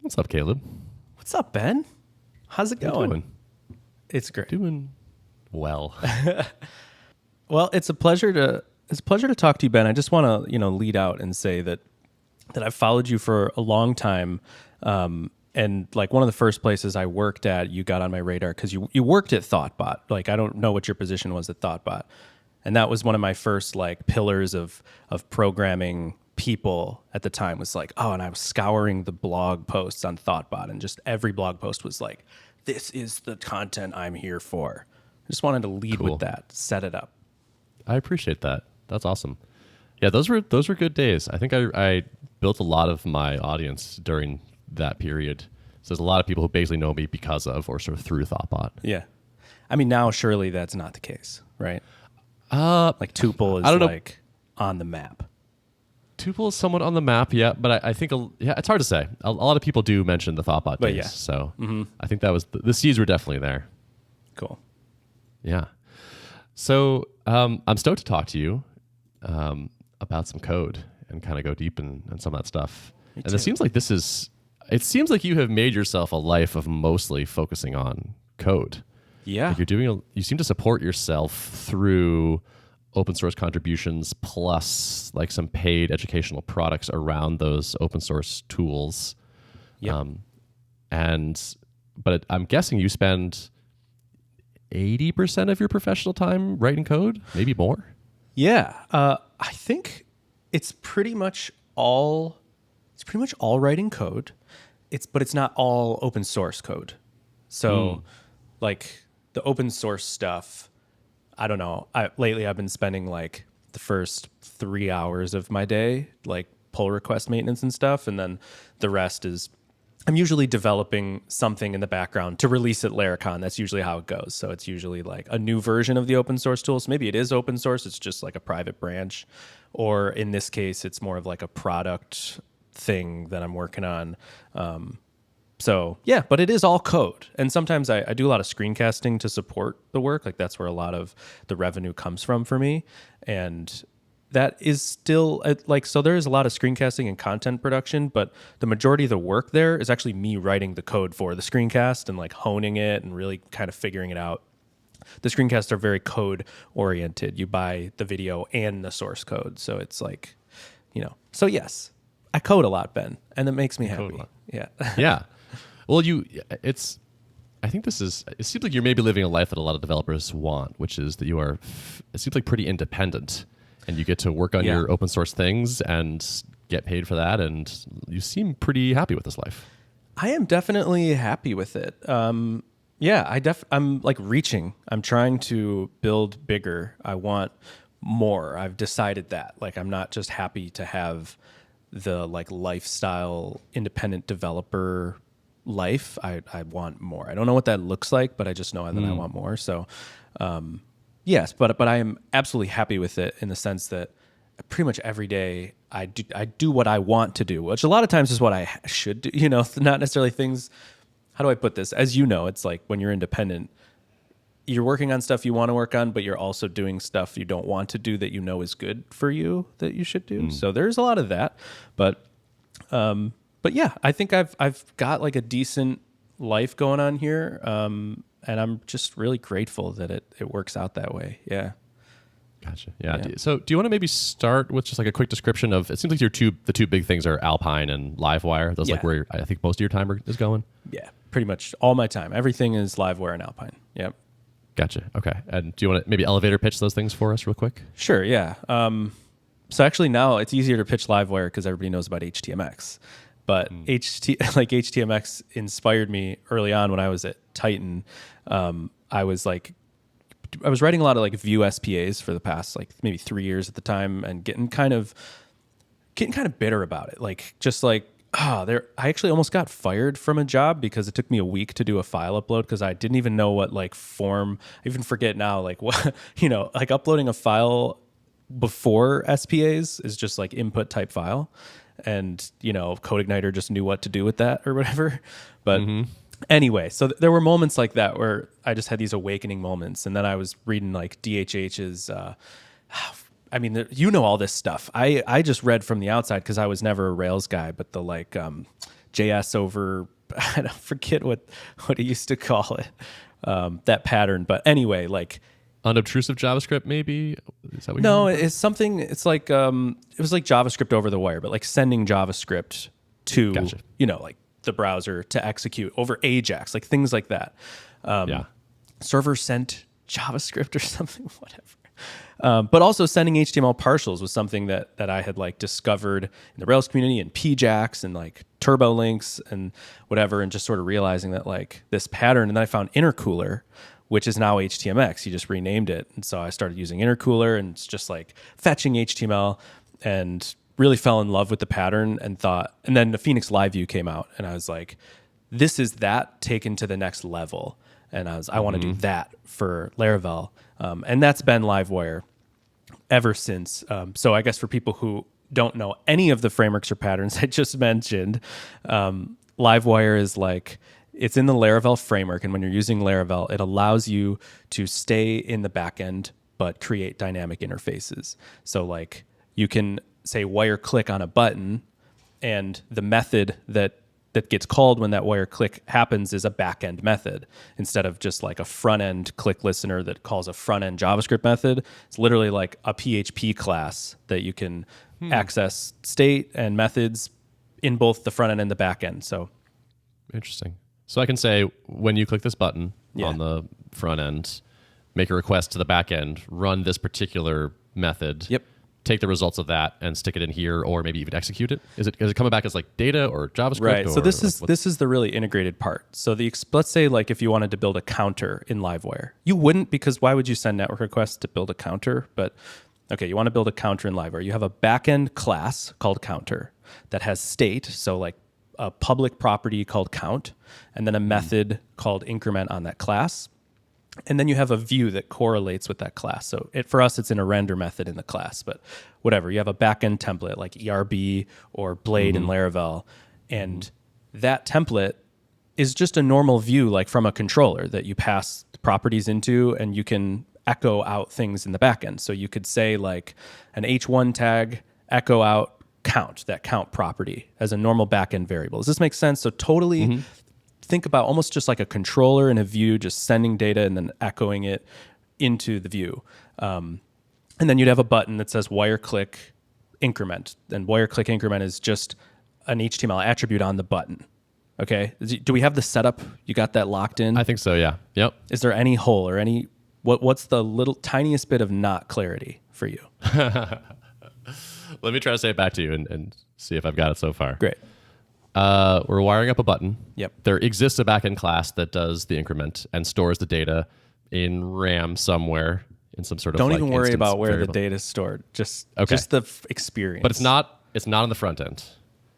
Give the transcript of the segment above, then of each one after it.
What's up, Caleb? What's up, Ben? How's it How you going? doing? It's great. Doing well. Well, it's a pleasure to talk to you, Ben. I just want to, lead out and say that I've followed you for a long time. And like one of the first places I worked at, you got on my radar because you worked at Thoughtbot. Like, I don't know what your position was at Thoughtbot. And that was one of my first like pillars of programming people at the time, was like, oh, and I was scouring the blog posts on Thoughtbot, and just every blog post was like, this is the content I'm here for. I just wanted to lead Cool. with that, set it up. I appreciate that. That's awesome. Yeah, those were good days. I think I built a lot of my audience during that period. So there's a lot of people who basically know me because of or sort of through Thoughtbot. Yeah. I mean, now surely that's not the case, right? Like Tuple is I don't know. like on the map. Tuple is somewhat on the map, yeah, but I think it's hard to say. A lot of people do mention the Thoughtbot But days, yeah. so I think that was the seeds were definitely there. Cool. Yeah. So I'm stoked to talk to you about some code and kind of go deep in some of that stuff. Me And too. it seems like you have made yourself a life of mostly focusing on code. Yeah. Like you seem to support yourself through open source contributions plus like some paid educational products around those open source tools. Yep. But I'm guessing you spend 80% of your professional time writing code, maybe more. Yeah. I think it's pretty much all writing code. But it's not all open source code. So like the open source stuff, I don't know. Lately I've been spending like the first 3 hours of my day, like pull request maintenance and stuff. And then the rest is, I'm usually developing something in the background to release at Laracon. That's usually how it goes. So it's usually like a new version of the open source tool. So maybe it is open source. It's just like a private branch. Or in this case, it's more of like a product thing that I'm working on. So yeah, but it is all code. And sometimes I do a lot of screencasting to support the work. Like that's where a lot of the revenue comes from for me. And that is still so there is a lot of screencasting and content production, but the majority of the work there is actually me writing the code for the screencast and like honing it and really kind of figuring it out. The screencasts are very code oriented. You buy the video and the source code. So it's like, so yes, I code a lot, Ben, and it makes me happy. Yeah. Yeah. Well, it seems like you're maybe living a life that a lot of developers want, which is that it seems like pretty independent and you get to work on your open source things and get paid for that. And you seem pretty happy with this life. I am definitely happy with it. I'm like reaching. I'm trying to build bigger. I want more. I've decided that. Like, I'm not just happy to have the like lifestyle independent developer life. I want more. I don't know what that looks like, but I just know that I want more. So, yes, but I am absolutely happy with it in the sense that pretty much every day I do what I want to do, which a lot of times is what I should do, not necessarily things. How do I put this? As you know, it's like when you're independent, you're working on stuff you want to work on, but you're also doing stuff you don't want to do that is good for you that you should do. So there's a lot of that, but yeah, I think I've got like a decent life going on here, and I'm just really grateful that it works out that way. Yeah. Gotcha. Yeah. So do you want to maybe start with just like a quick description of, it seems like the two big things are Alpine and Livewire. Those like where I think most of your time is going. Yeah, pretty much all my time. Everything is Livewire and Alpine. Yep. Gotcha. Okay. And do you want to maybe elevator pitch those things for us real quick? Sure. Yeah. So actually now it's easier to pitch Livewire because everybody knows about HTMX. But HTMX inspired me early on when I was at Titan. I was writing a lot of like Vue SPAs for the past like maybe 3 years at the time, and getting kind of bitter about it. Like just like I actually almost got fired from a job because it took me a week to do a file upload because I didn't even know what like form. I even forget now like what like uploading a file before SPAs is just like input type file. And, CodeIgniter just knew what to do with that or whatever. But anyway, so there were moments like that where I just had these awakening moments. And then I was reading like DHH's, all this stuff. I just read from the outside because I was never a Rails guy, but the like JS over, I forget what it used to call it, that pattern. But anyway, like unobtrusive JavaScript, maybe? Is that what no, it's something. It's like it was like JavaScript over the wire, but like sending JavaScript to like the browser to execute over Ajax, like things like that. Server sent JavaScript or something, whatever. But also sending HTML partials was something that I had like discovered in the Rails community and PJAX and like turbo links and whatever, and just sort of realizing that like this pattern. And then I found intercooler, which is now HTMX. You just renamed it. And so I started using intercooler, and it's just like fetching HTML, and really fell in love with the pattern and then the Phoenix Live View came out, and I was like, this is that taken to the next level. And I want to do that for Laravel. And that's been Livewire ever since. So I guess for people who don't know any of the frameworks or patterns I just mentioned, Livewire is like, it's in the Laravel framework. And when you're using Laravel, it allows you to stay in the backend, but create dynamic interfaces. So like you can say wire click on a button, and the method that gets called when that wire click happens is a backend method instead of just like a front end click listener that calls a front end JavaScript method. It's literally like a PHP class that you can access state and methods in both the front end and the back end. So interesting. So I can say, when you click this button on the front end, make a request to the back end, run this particular method. Yep. Take the results of that and stick it in here, or maybe even execute it. Is it coming back as like data or JavaScript? Right. So this is the really integrated part. So let's say like if you wanted to build a counter in Livewire, you wouldn't, because why would you send network requests to build a counter? But okay, you want to build a counter in Livewire. You have a backend class called counter that has state, so like a public property called count, and then a method called increment on that class. And then you have a view that correlates with that class. So for us, it's in a render method in the class, but whatever. You have a backend template like ERB or Blade in Laravel. And that template is just a normal view, like from a controller that you pass properties into, and you can echo out things in the backend. So you could say like an H1 tag, echo out count, that count property as a normal backend variable. Does this make sense? So totally think about almost just like a controller in a view, just sending data and then echoing it into the view. And then you'd have a button that says wire click increment. And wire click increment is just an HTML attribute on the button. Okay. Do we have the setup? You got that locked in? I think so, yeah. Yep. Is there any hole or any, what's the little tiniest bit of not clarity for you? Let me try to say it back to you and see if I've got it so far. Great. We're wiring up a button. Yep. There exists a backend class that does the increment and stores the data in RAM somewhere in some sort of Don't even worry about where variable. the data is stored. Just the experience. But it's not on the front end.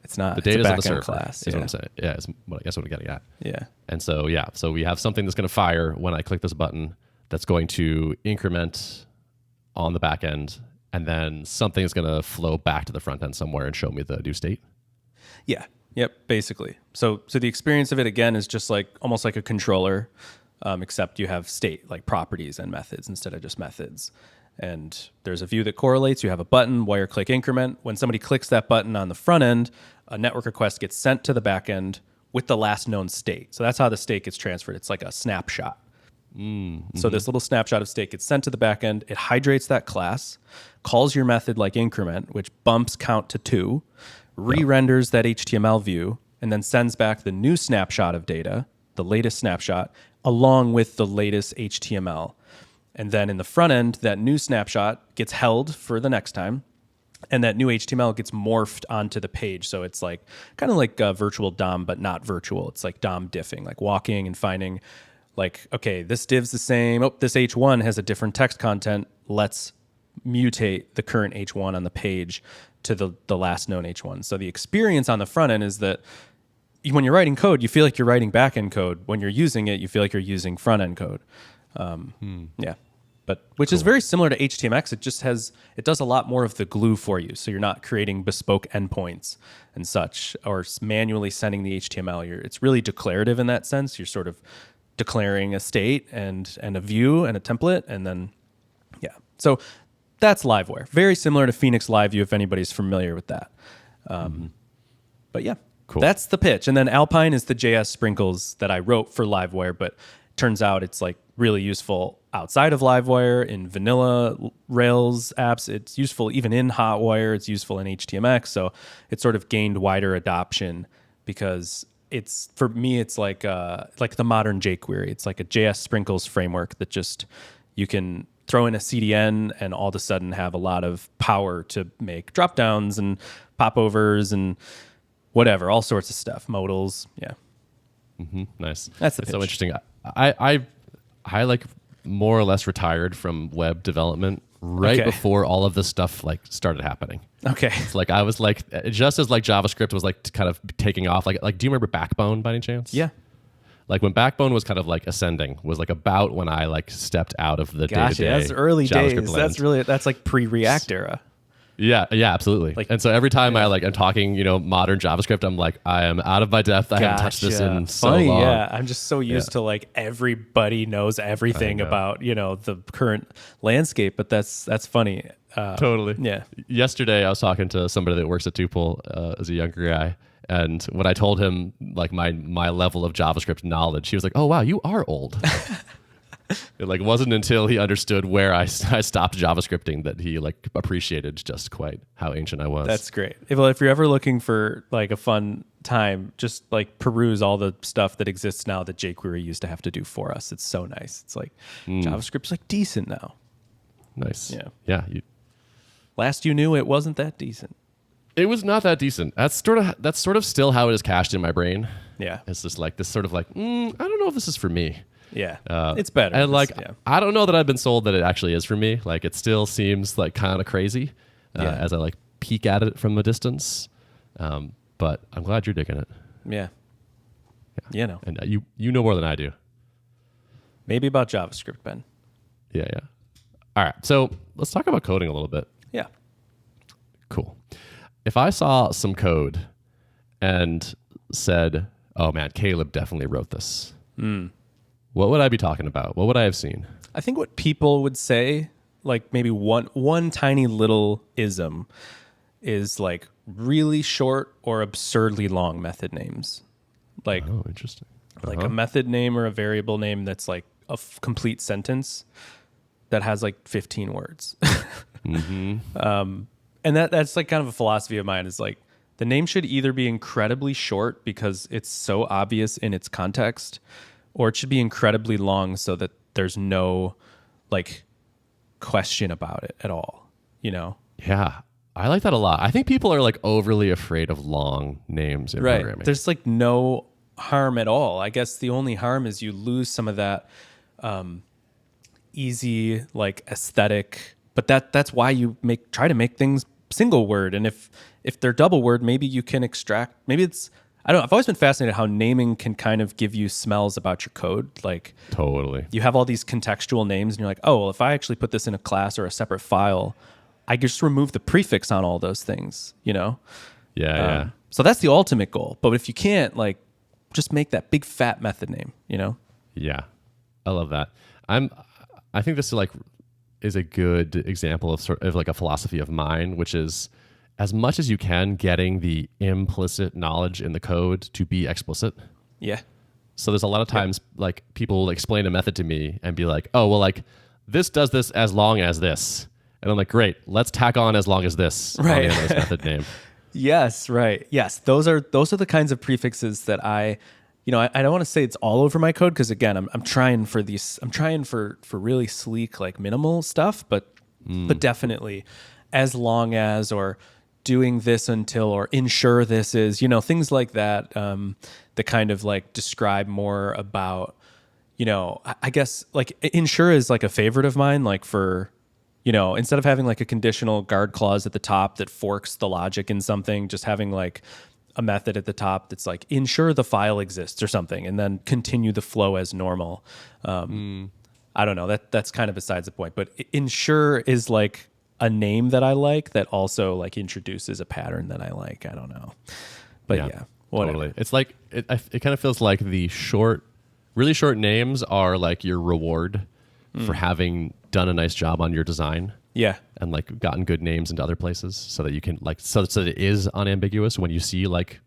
It's not. The data is on the server. Class. Is what I'm saying. Yeah, I guess what I'm getting at. Yeah. And so so we have something that's going to fire when I click this button that's going to increment on the back end, and then something is going to flow back to the front end somewhere and show me the new state. Yeah. Yep. Basically. So the experience of it again is just like almost like a controller, except you have state like properties and methods instead of just methods. And there's a view that correlates. You have a button, wire click increment. When somebody clicks that button on the front end, a network request gets sent to the back end with the last known state. So that's how the state gets transferred. It's like a snapshot. So this little snapshot of state gets sent to the back end. It hydrates that class, calls your method like increment, which bumps count to 2, re-renders that HTML view, and then sends back the new snapshot of data, the latest snapshot, along with the latest HTML. And then in the front end, that new snapshot gets held for the next time, and that new HTML gets morphed onto the page. So it's like kind of like virtual DOM, but not virtual. It's like DOM diffing, like walking and finding like, okay, this div's the same. Oh, this H1 has a different text content. Let's mutate the current H1 on the page to the last known H1. So the experience on the front end is that when you're writing code, you feel like you're writing back-end code. When you're using it, you feel like you're using front-end code. Yeah. But which is very similar to HTMX. It does a lot more of the glue for you. So you're not creating bespoke endpoints and such, or manually sending the HTML. It's really declarative in that sense. You're sort of declaring a state and a view and a template, and then so that's Livewire. Very similar to Phoenix Live View if anybody's familiar with that. But yeah. Cool. That's the pitch. And then Alpine is the JS sprinkles that I wrote for Livewire, but turns out it's like really useful outside of Livewire in vanilla Rails apps. It's useful even in Hotwire. It's useful in HTMX. So it sort of gained wider adoption because it's, for me, it's like the modern jQuery. It's like a JS sprinkles framework that just you can throw in a CDN and all of a sudden have a lot of power to make dropdowns and popovers and whatever, all sorts of stuff, modals. Yeah. Nice. That's the It's pitch. so interesting. I like more or less retired from web development right Okay. before all of this stuff like started happening. Okay. It's like I was like just as like JavaScript was like kind of taking off. Like do you remember Backbone by any chance? Yeah. Like when Backbone was kind of like ascending was like about when I like stepped out of the Gotcha. day-to-day That's early JavaScript days. land. That's like pre-React era. Yeah, absolutely. And so every time I'm talking, modern JavaScript, I'm like, I am out of my depth. I haven't touched this in so Funny, long. yeah. I'm just so used to like everybody knows everything about, the current landscape, but that's funny. Totally. Yeah. Yesterday, I was talking to somebody that works at Tuple as a younger guy. And when I told him like my level of JavaScript knowledge, he was like, "Oh, wow, you are old." It like wasn't until he understood where I stopped JavaScripting that he like appreciated just quite how ancient I was. That's great. If you're ever looking for like a fun time, just like peruse all the stuff that exists now that jQuery used to have to do for us. It's so nice. It's like JavaScript's like decent now. Nice. Yeah. Yeah. Last you knew, it wasn't that decent. It was not that decent. That's sort of still how it is cached in my brain. Yeah. It's just like this sort of like, I don't know if this is for me. Yeah. It's better. And like, Yeah. I don't know that I've been sold that it actually is for me. Like, it still seems like kind of crazy as I like peek at it from a distance. But I'm glad you're digging it. Yeah. You know. And you know more than I do. Maybe about JavaScript, Ben. Yeah. All right. So let's talk about coding a little bit. Yeah. Cool. If I saw some code and said, "Oh man, Caleb definitely wrote this," what would I be talking about? What would I have seen? I think what people would say, like maybe one tiny little ism, is like really short or absurdly long method names. Like, Oh, interesting. like a method name or a variable name that's like a complete sentence that has like 15 words. And that's like kind of a philosophy of mine, is like the name should either be incredibly short because it's so obvious in its context, or it should be incredibly long so that there's no like question about it at all, Yeah. I like that a lot. I think people are like overly afraid of long names in programming. There's like no harm at all. I guess the only harm is you lose some of that easy like aesthetic, but that's why you try to make things single word. And if they're double word, maybe you can extract, maybe it's, I don't know. I've always been fascinated how naming can kind of give you smells about your code. Like Totally. you have all these contextual names and you're like, oh, well, if I actually put this in a class or a separate file, I just remove the prefix on all those things, Yeah. So that's the ultimate goal. But if you can't, like, just make that big fat method name, Yeah. I love that. I think this is a good example of sort of like a philosophy of mine, which is as much as you can getting the implicit knowledge in the code to be explicit. Yeah. So there's a lot of times like people will explain a method to me and be like, "Oh, well, like this does this as long as this." And I'm like, "Great, let's tack on as long as this on the end of this method name." Yes, right. Yes, those are the kinds of prefixes that I don't want to say it's all over my code, because again, I'm trying for really sleek, like minimal stuff, but definitely as long as, or doing this until, or ensure this is, things like that, that kind of like describe more about, I guess like ensure is like a favorite of mine, like for, instead of having like a conditional guard clause at the top that forks the logic in something, just having like a method at the top that's like ensure the file exists or something, and then continue the flow as normal. I don't know, that's kind of besides the point, but ensure is like a name that I like that also like introduces a pattern that I like. I don't know, but yeah, whatever. Totally. It's like it kind of feels like the really short names are like your reward for having done a nice job on your design. Yeah. And like gotten good names into other places so that you can like, so that it is unambiguous when you see like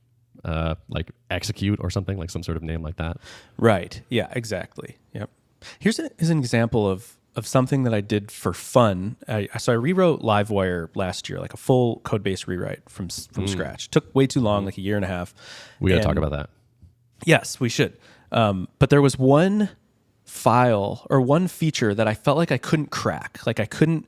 like execute or something, like some sort of name like that. Right. Yeah, exactly. Yep. Here's an example of something that I did for fun. So I rewrote Livewire last year, like a full code base rewrite from scratch. Took way too long, like a year and a half. We got to talk about that. Yes, we should. But there was one file or one feature that I felt like I couldn't crack. Like I couldn't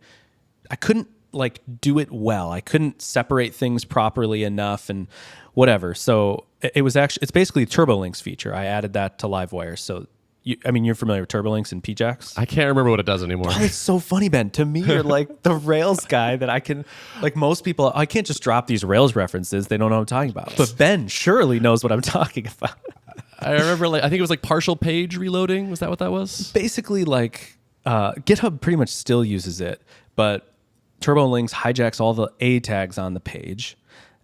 like do it well. I couldn't separate things properly enough and whatever. So it's basically a TurboLinks feature. I added that to Livewire. So you're familiar with TurboLinks and PJAX? I can't remember what it does anymore. But it's so funny, Ben. To me, you're like the Rails guy that I can, like most people, I can't just drop these Rails references. They don't know what I'm talking about. But Ben surely knows what I'm talking about. I remember, I think it was like partial page reloading. Was that what that was? Basically, GitHub pretty much still uses it, but TurboLinks hijacks all the A tags on the page.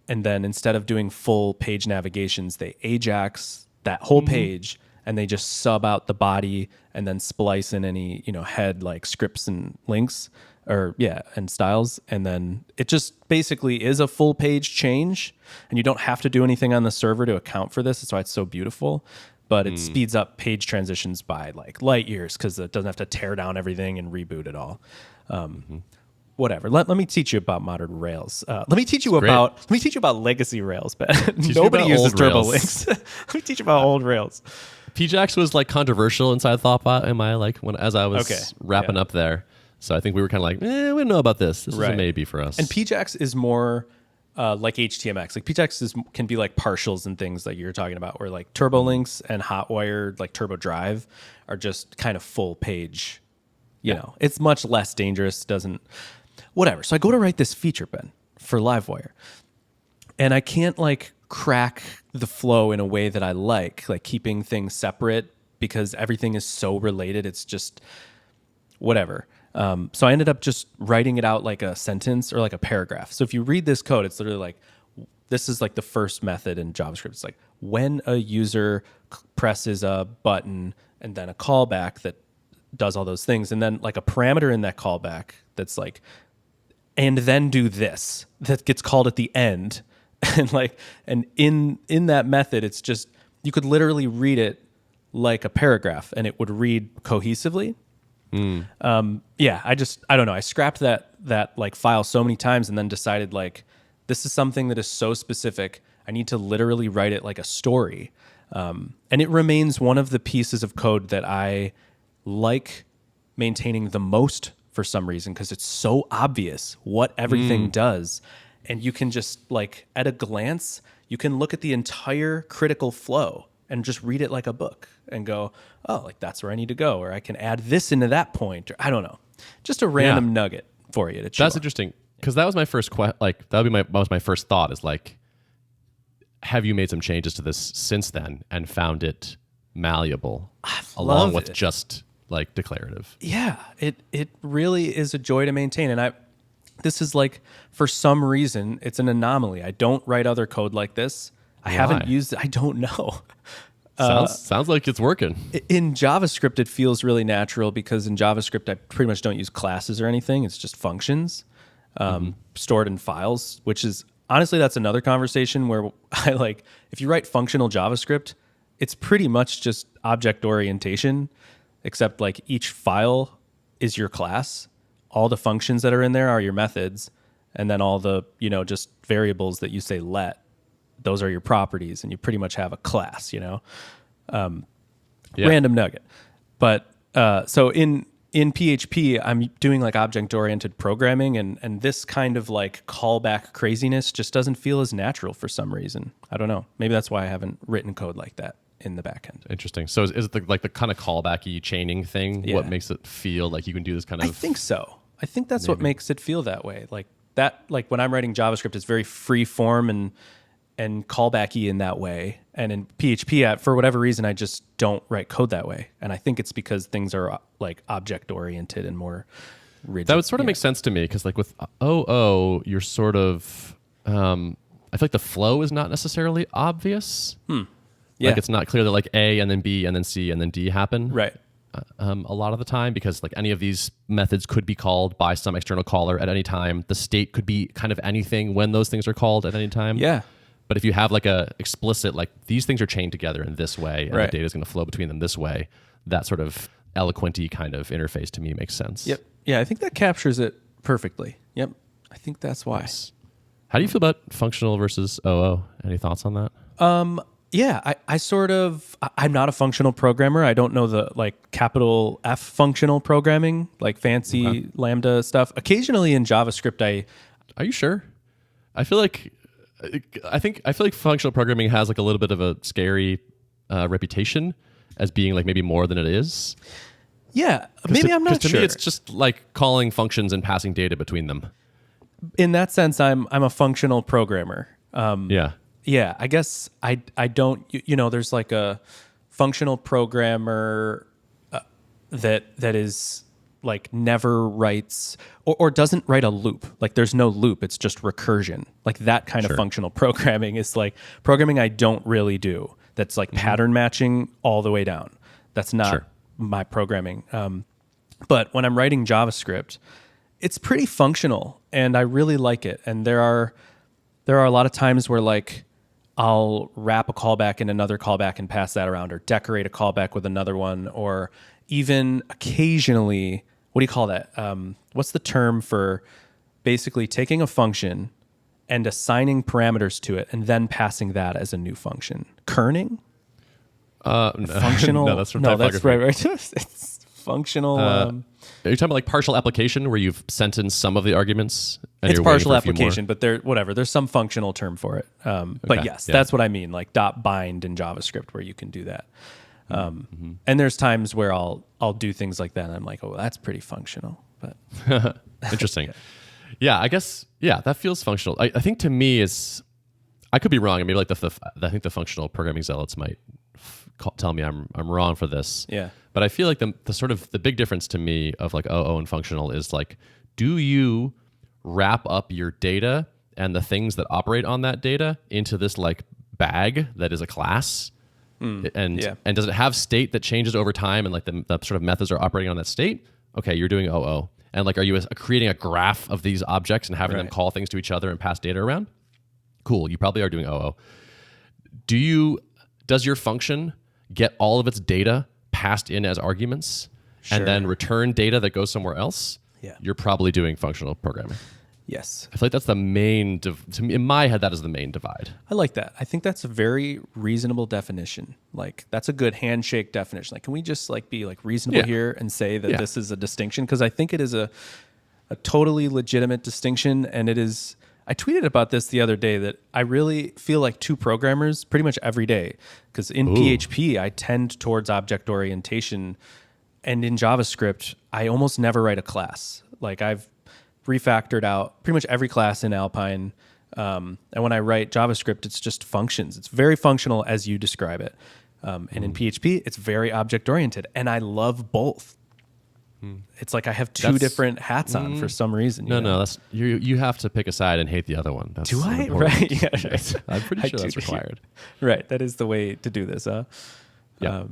And then instead of doing full page navigations, they Ajax that whole page, and they just sub out the body and then splice in any, head like scripts and links and styles. And then it just basically is a full page change, and you don't have to do anything on the server to account for this. That's why it's so beautiful. But it speeds up page transitions by like light years because it doesn't have to tear down everything and reboot it all. Whatever. Let me teach you about modern Rails. Let me teach you about legacy Rails, Ben. Nobody uses TurboLinks. Let me teach you about old Rails. PJAX was like controversial inside Thoughtbot as I was wrapping up there. So I think we were kind of like, we don't know about this. This is a maybe for us. And PJAX is more like HTMX. Like PJAX can be like partials and things like you're talking about, where like TurboLinks and Hotwire, like Turbo Drive, are just kind of full page. You know, it's much less dangerous. Whatever. So I go to write this feature, Ben, for Livewire, and I can't like crack the flow in a way that I like keeping things separate because everything is so related. It's just whatever. So I ended up just writing it out like a sentence or like a paragraph. So if you read this code, it's literally like, this is like the first method in JavaScript. It's like when a user presses a button and then a callback that does all those things. And then like a parameter in that callback that's like, and then do this, that gets called at the end. And in that method, it's just, you could literally read it like a paragraph and it would read cohesively. I don't know. I scrapped that like file so many times and then decided like, this is something that is so specific. I need to literally write it like a story. And it remains one of the pieces of code that I like maintaining the most for some reason, because it's so obvious what everything does. And you can just like at a glance, you can look at the entire critical flow and just read it like a book and go, oh, like that's where I need to go. Or I can add this into that point. Or I don't know. Just a random nugget for you to chew That's on. interesting. Because that was my first that was my first thought is like, have you made some changes to this since then and found it malleable along with just like declarative? Yeah, it really is a joy to maintain. And this is like, for some reason, it's an anomaly. I don't write other code like this. I haven't used it. I don't know. Sounds like it's working. In JavaScript, it feels really natural because in JavaScript, I pretty much don't use classes or anything. It's just functions stored in files, which is honestly, that's another conversation where I like, if you write functional JavaScript, it's pretty much just object orientation, except like each file is your class. All the functions that are in there are your methods. And then all the, just variables that you say let, those are your properties, and you pretty much have a class, random nugget. But so in PHP, I'm doing like object-oriented programming, and this kind of like callback craziness just doesn't feel as natural for some reason. I don't know. Maybe that's why I haven't written code like that in the backend. Interesting. So is it the kind of callbacky chaining thing what makes it feel like you can do this kind of... I think so. I think that's what makes it feel that way. Like that, like when I'm writing JavaScript, it's very free form and callbacky in that way. And in PHP, for whatever reason, I just don't write code that way. And I think it's because things are like object oriented and more rigid. That would sort of make sense to me, because like with OO, you're sort of, I feel like the flow is not necessarily obvious. Yeah. Like it's not clear that like A and then B and then C and then D happen. Right. A lot of the time, because like any of these methods could be called by some external caller at any time. The state could be kind of anything when those things are called at any time. Yeah. But if you have like a explicit, like these things are chained together in this way, and the data is going to flow between them this way, that sort of eloquent-y kind of interface to me makes sense. Yep. Yeah, I think that captures it perfectly. Yep. I think that's why. Nice. How do you feel about functional versus OO? Any thoughts on that? Yeah, I'm not a functional programmer. I don't know the like capital F functional programming, like fancy Lambda stuff. Occasionally in JavaScript, Are you sure? I feel like functional programming has like a little bit of a scary reputation as being like maybe more than it is. Yeah, maybe I'm not sure. To me, it's just like calling functions and passing data between them. In that sense, I'm a functional programmer. Yeah. Yeah, I guess I don't, there's like a functional programmer that is like never writes or doesn't write a loop. Like there's no loop, it's just recursion. Like that kind of functional programming is like programming I don't really do. That's like pattern matching all the way down. That's not my programming. But when I'm writing JavaScript, it's pretty functional and I really like it. And there are a lot of times where like I'll wrap a callback in another callback and pass that around, or decorate a callback with another one, or even occasionally, what do you call that? What's the term for basically taking a function and assigning parameters to it and then passing that as a new function? Kerning? No. Functional? No, that's from that's typography. right. It's functional. Are you talking about like partial application where you've sent in some of the arguments? And It's you're waiting partial for a few more? application, but there's some functional term for it. But yes, that's what I mean, like .bind in JavaScript where you can do that. And there's times where I'll do things like that and I'm like, oh, that's pretty functional. But Interesting. Yeah, I guess, that feels functional. I think to me I could be wrong. Maybe like I think the functional programming zealots might tell me I'm wrong for this. Yeah. But I feel like the sort of the big difference to me of like OO and functional is like, do you wrap up your data and the things that operate on that data into this like bag that is a class? And does it have state that changes over time and like the sort of methods are operating on that state? Okay, you're doing OO. And like, are you creating a graph of these objects and having them call things to each other and pass data around? Cool, you probably are doing OO. Does your function get all of its data passed in as arguments and then return data that goes somewhere else? Yeah. You're probably doing functional programming. Yes. I feel like that's the main, to me, in my head, that is the main divide. I like that. I think that's a very reasonable definition. Like that's a good handshake definition. Like, can we just like be like reasonable here and say that this is a distinction? Because I think it is a totally legitimate distinction. And it is, I tweeted about this the other day that I really feel like two programmers pretty much every day. Because in PHP, I tend towards object orientation. And in JavaScript, I almost never write a class. Like I've refactored out pretty much every class in Alpine. And when I write JavaScript, it's just functions. It's very functional as you describe it. And in PHP, it's very object oriented. And I love both. It's like I have two different hats on for some reason. No, that's you have to pick a side and hate the other one. That's Do I? important. Right. Yeah. Right. I'm pretty sure that's required. Right. That is the way to do this, huh? Yeah.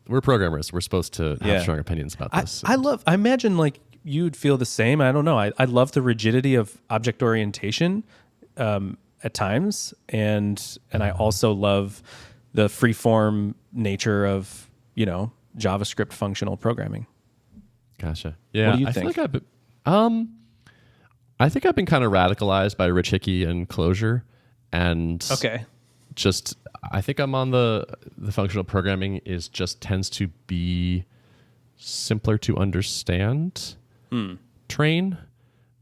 We're programmers. We're supposed to have strong opinions about this. I imagine like you'd feel the same. I don't know. I love the rigidity of object orientation at times. And I also love the freeform nature of, JavaScript functional programming. Gotcha. Yeah. What do you I think? feel like I think I've been kind of radicalized by Rich Hickey and Clojure, and I think I'm on the functional programming tends to be simpler to understand train,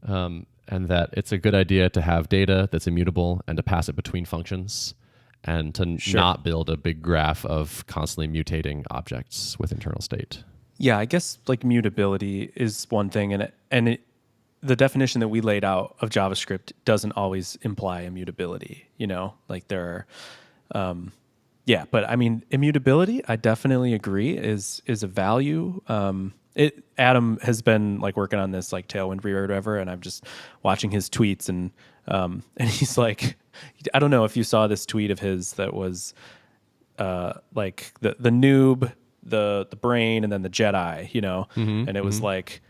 and that it's a good idea to have data that's immutable and to pass it between functions and to not build a big graph of constantly mutating objects with internal state. Yeah, I guess like mutability is one thing, and the definition that we laid out of JavaScript doesn't always imply immutability. Like there are, but I mean immutability. I definitely agree is a value. Adam has been like working on this like Tailwind rewrite or whatever, and I'm just watching his tweets and he's like, I don't know if you saw this tweet of his that was like the noob, the brain, and then the Jedi, and it was like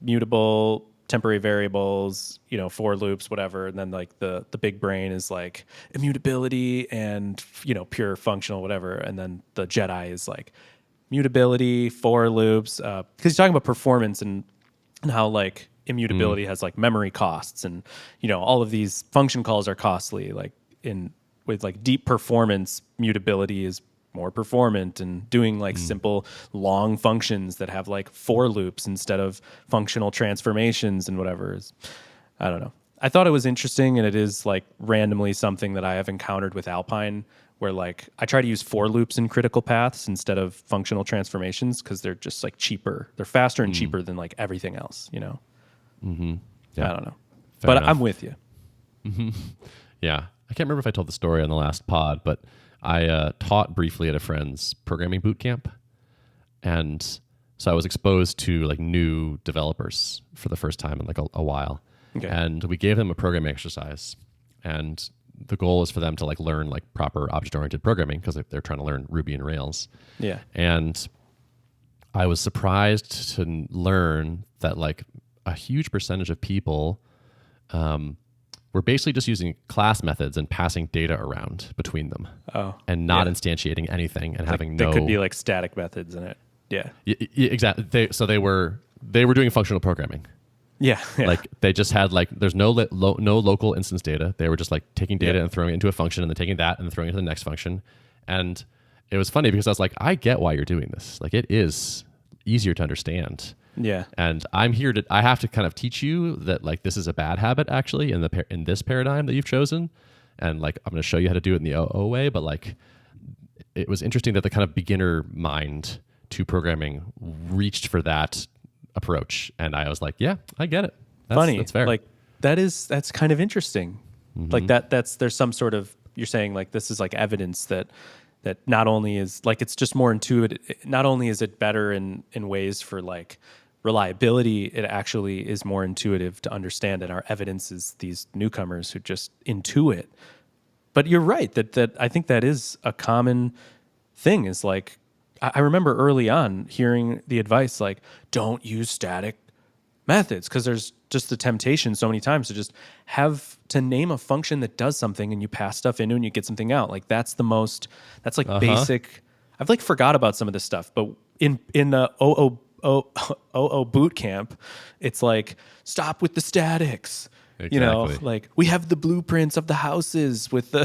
mutable temporary variables, for loops, whatever. And then like the big brain is like immutability and, pure functional, whatever. And then the Jedi is like mutability, for loops. Because you're talking about performance and how like immutability has like memory costs, and all of these function calls are costly. Like with like deep performance, mutability is more performant, and doing like simple long functions that have like for loops instead of functional transformations and whatever is, I don't know. I thought it was interesting, and it is like randomly something that I have encountered with Alpine, where like I try to use for loops in critical paths instead of functional transformations because they're just like cheaper. They're faster and cheaper than like everything else, Mm-hmm. Yeah. I don't know. Fair But enough. I'm with you. Yeah. I can't remember if I told the story on the last pod, but I taught briefly at a friend's programming boot camp. And so I was exposed to like new developers for the first time in like a while. Okay. And we gave them a programming exercise. And the goal is for them to like learn like proper object-oriented programming because they're trying to learn Ruby and Rails. Yeah. And I was surprised to learn that like a huge percentage of people we're basically just using class methods and passing data around between them, and not instantiating anything and having They could be like static methods in it. Yeah. Exactly. They were doing functional programming. Yeah. Like they just had like there's no local instance data. They were just like taking data and throwing it into a function, and then taking that and then throwing it into the next function. And it was funny because I was like, I get why you're doing this. Like it is easier to understand. Yeah. And I have to kind of teach you that like this is a bad habit actually in this paradigm that you've chosen. And like, I'm going to show you how to do it in the OO way. But like, it was interesting that the kind of beginner mind to programming reached for that approach. And I was like, yeah, I get it. That's fair. Like that's kind of interesting. Like there's some sort of, you're saying like, this is like evidence that not only is like, it's just more intuitive. Not only is it better in ways for like reliability, it actually is more intuitive to understand. And our evidence is these newcomers who just intuit. But you're right that I think that is a common thing, is like, I remember early on hearing the advice, like, don't use static methods, because there's just the temptation so many times to just have to name a function that does something and you pass stuff into and you get something out. Like that's like basic. I've like forgot about some of this stuff, but in the OO boot camp, it's like, stop with the statics. Exactly. Like we have the blueprints of the houses with the,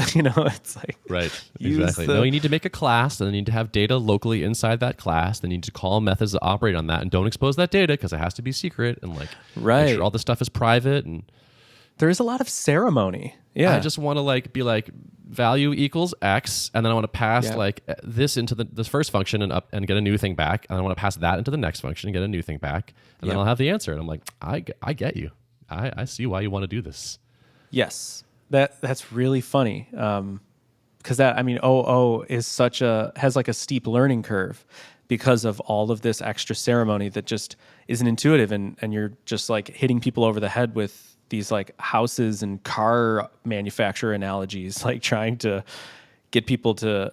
it's like, right. Exactly. No, you need to make a class, and then you need to have data locally inside that class. Then you need to call methods that operate on that, and don't expose that data because it has to be secret, and like make sure all this stuff is private. And there is a lot of ceremony. Yeah. I just want to like be like value equals X, and then I want to pass like this into this first function and get a new thing back, and I want to pass that into the next function and get a new thing back, and then I'll have the answer. And I'm like, I get you. I see why you want to do this. Yes, that's really funny. Because OO is has like a steep learning curve because of all of this extra ceremony that just isn't intuitive, and you're just like hitting people over the head with these like houses and car manufacturer analogies, like trying to get people to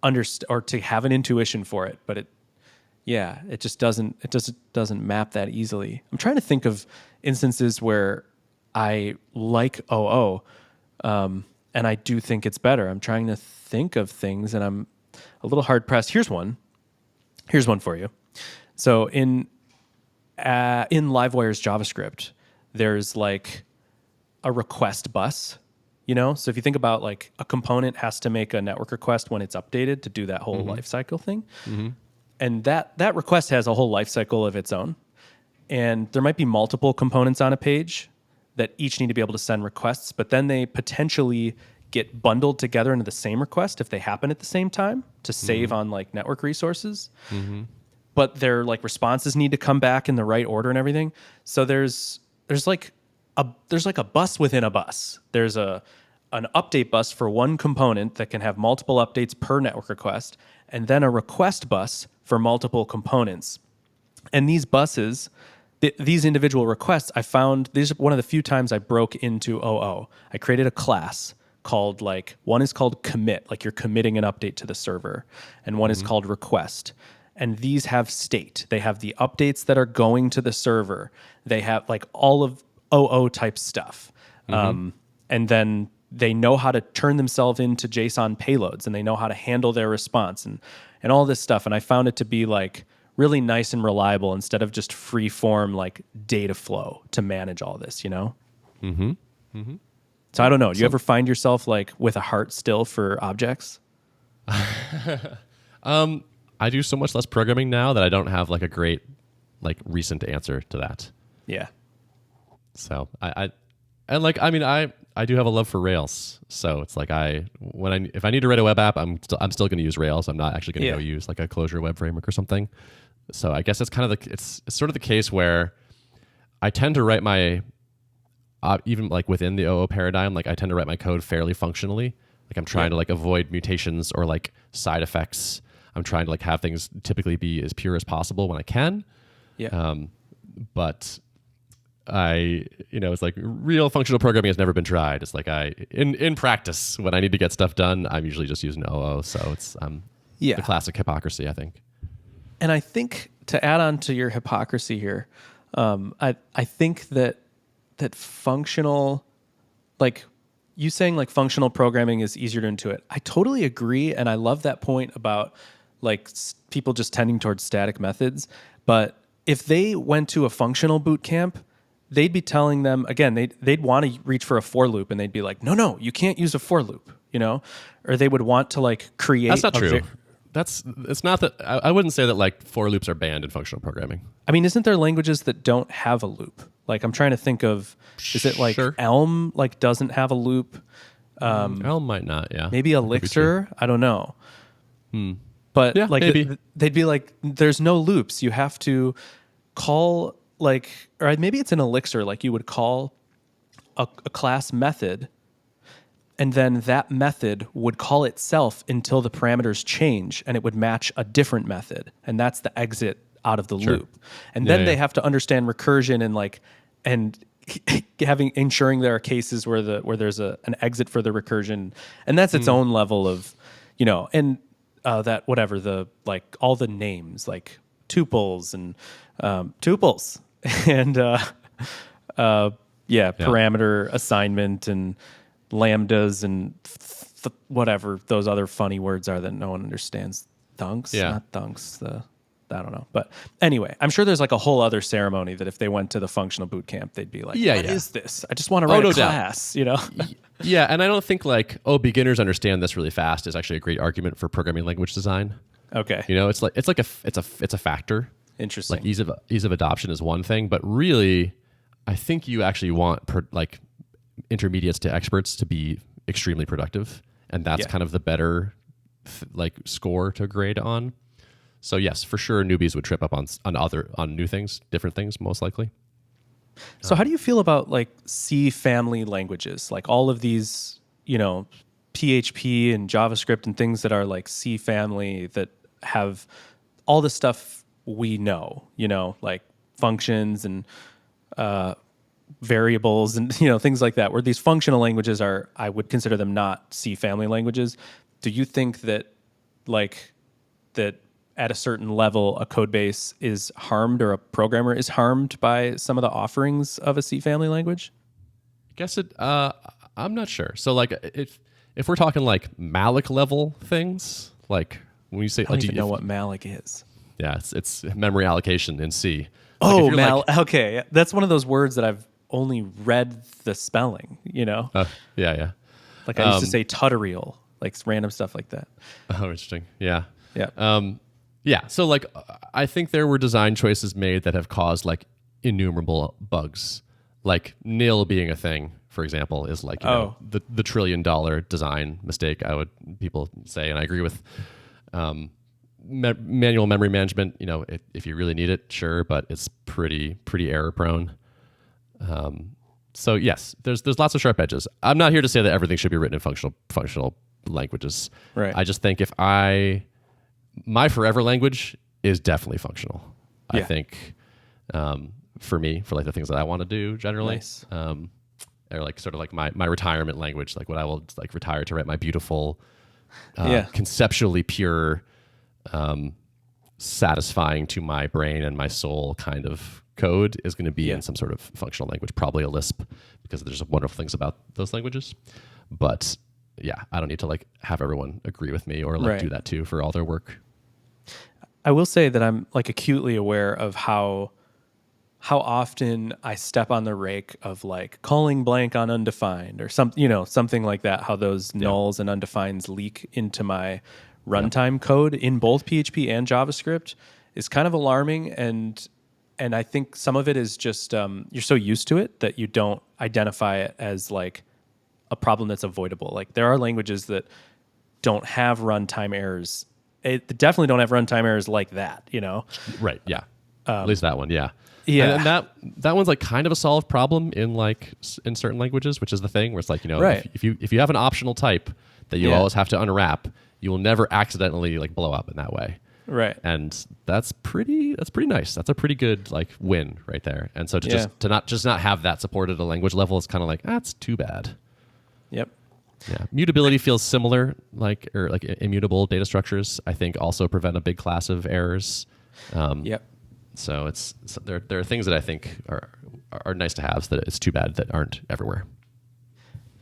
understand or to have an intuition for it, but it just doesn't map that easily. I'm trying to think of instances where I like OO, and I do think it's better. I'm trying to think of things, and I'm a little hard pressed. Here's one for you. So in Livewire's JavaScript, there's like a request bus. So if you think about like a component has to make a network request when it's updated to do that whole lifecycle thing. Mm-hmm. And that request has a whole life cycle of its own. And there might be multiple components on a page that each need to be able to send requests, but then they potentially get bundled together into the same request if they happen at the same time to save on like network resources. Mm-hmm. But their like responses need to come back in the right order and everything. So there's like a bus within a bus. There's an update bus for one component that can have multiple updates per network request, and then a request bus for multiple components. And these buses, these individual requests, I found, these are one of the few times I broke into OO. I created a class called one is called commit, like you're committing an update to the server, and one is called request. and these have state. They have the updates that are going to the server. They have like all of OO type stuff. And then they know how to turn themselves into JSON payloads, and they know how to handle their response and all this stuff. And I found it to be like really nice and reliable instead of just free form like data flow to manage all this, you know? So I don't know. Do you ever find yourself like with a heart still for objects? I do so much less programming now that I don't have like a great like recent answer to that. Yeah. So I do have a love for Rails. So it's like if I need to write a web app, I'm still going to use Rails. I'm not actually going to go use like a closure web framework or something. So I guess it's kind of it's sort of the case where I tend to write my even like within the OO paradigm, like I tend to write my code fairly functionally. Like I'm trying to like avoid mutations or like side effects. I'm trying to like have things typically be as pure as possible when I can. Yeah. But it's like real functional programming has never been tried. It's like in practice, when I need to get stuff done, I'm usually just using OO. So it's the classic hypocrisy, I think. And I think to add on to your hypocrisy here, I think that functional, like you saying like functional programming is easier to intuit. I totally agree. And I love that point about like people just tending towards static methods. But if they went to a functional boot camp, they'd be telling them, again, they'd want to reach for a for loop, and they'd be like, no, you can't use a for loop, you know? Or they would want to like create. That's not true. It's not that, I wouldn't say that like for loops are banned in functional programming. I mean, isn't there languages that don't have a loop? Like I'm trying to think of, is it like Elm like doesn't have a loop? Elm might not, yeah. Maybe Elixir, I don't know. But yeah, like maybe. They'd be like, there's no loops. You have to call like, or maybe it's an Elixir, like you would call a class method, and then that method would call itself until the parameters change, and it would match a different method, and that's the exit out of the loop. And then they have to understand recursion and ensuring there are cases where there's an exit for the recursion, and that's its own level of, and that whatever the like all the names like tuples and tuples and parameter assignment and lambdas and whatever those other funny words are that no one understands. Thunks, not thunks. I don't know. But anyway, I'm sure there's like a whole other ceremony that if they went to the functional boot camp, they'd be like, what is this? I just want to write a class, Yeah, and I don't think like, beginners understand this really fast is actually a great argument for programming language design. Okay. It's a factor. Interesting. Like ease of adoption is one thing, but really, I think you actually want intermediates to experts to be extremely productive, and that's kind of the better score to grade on. So yes, for sure, newbies would trip up on new things, different things, most likely. So how do you feel about like C family languages, like all of these, PHP and JavaScript and things that are like C family that have all the stuff we know, like functions and variables and things like that, where these functional languages are, I would consider them not C family languages. Do you think that at a certain level a code base is harmed or a programmer is harmed by some of the offerings of a C family language? I guess I'm not sure. So like if we're talking like malloc level things, like when you say, I don't even know what malloc is. Yeah, it's memory allocation in C. Okay. That's one of those words that I've only read the spelling, Yeah. Like I used to say tutorial, like random stuff like that. Oh, interesting. Yeah. Yeah. Yeah. So like, I think there were design choices made that have caused like innumerable bugs. Like nil being a thing, for example, is like the $1 trillion design mistake. People say, and I agree with. Manual memory management, if you really need it, sure, but it's pretty error prone. So yes, there's lots of sharp edges. I'm not here to say that everything should be written in functional languages. Right. I just think my forever language is definitely functional. Yeah. I think for me, for like the things that I want to do generally, nice. Or like sort of like my retirement language, like what I will like retire to write my beautiful, conceptually pure satisfying to my brain and my soul kind of code is going to be in some sort of functional language, probably a Lisp, because there's wonderful things about those languages. But yeah, I don't need to like have everyone agree with me or like do that too for all their work. I will say that I'm like acutely aware of how often I step on the rake of like calling blank on undefined or something like that, how those nulls and undefineds leak into my runtime code in both PHP and JavaScript is kind of alarming. And I think some of it is just you're so used to it that you don't identify it as like a problem that's avoidable. Like there are languages that don't have runtime errors. It definitely don't have runtime errors like that, Right, yeah. At least that one, yeah. Yeah. And that one's like kind of a solved problem in certain languages, which is the thing where it's like, if you have an optional type that you always have to unwrap, you will never accidentally like blow up in that way. Right. And that's pretty nice. That's a pretty good like win right there. And so to not have that supported at a language level is kind of like, that's too bad. Yep. Yeah. Mutability feels similar, like immutable data structures, I think also prevent a big class of errors. Yep. So there are things that I think are nice to have, so that it's too bad that aren't everywhere.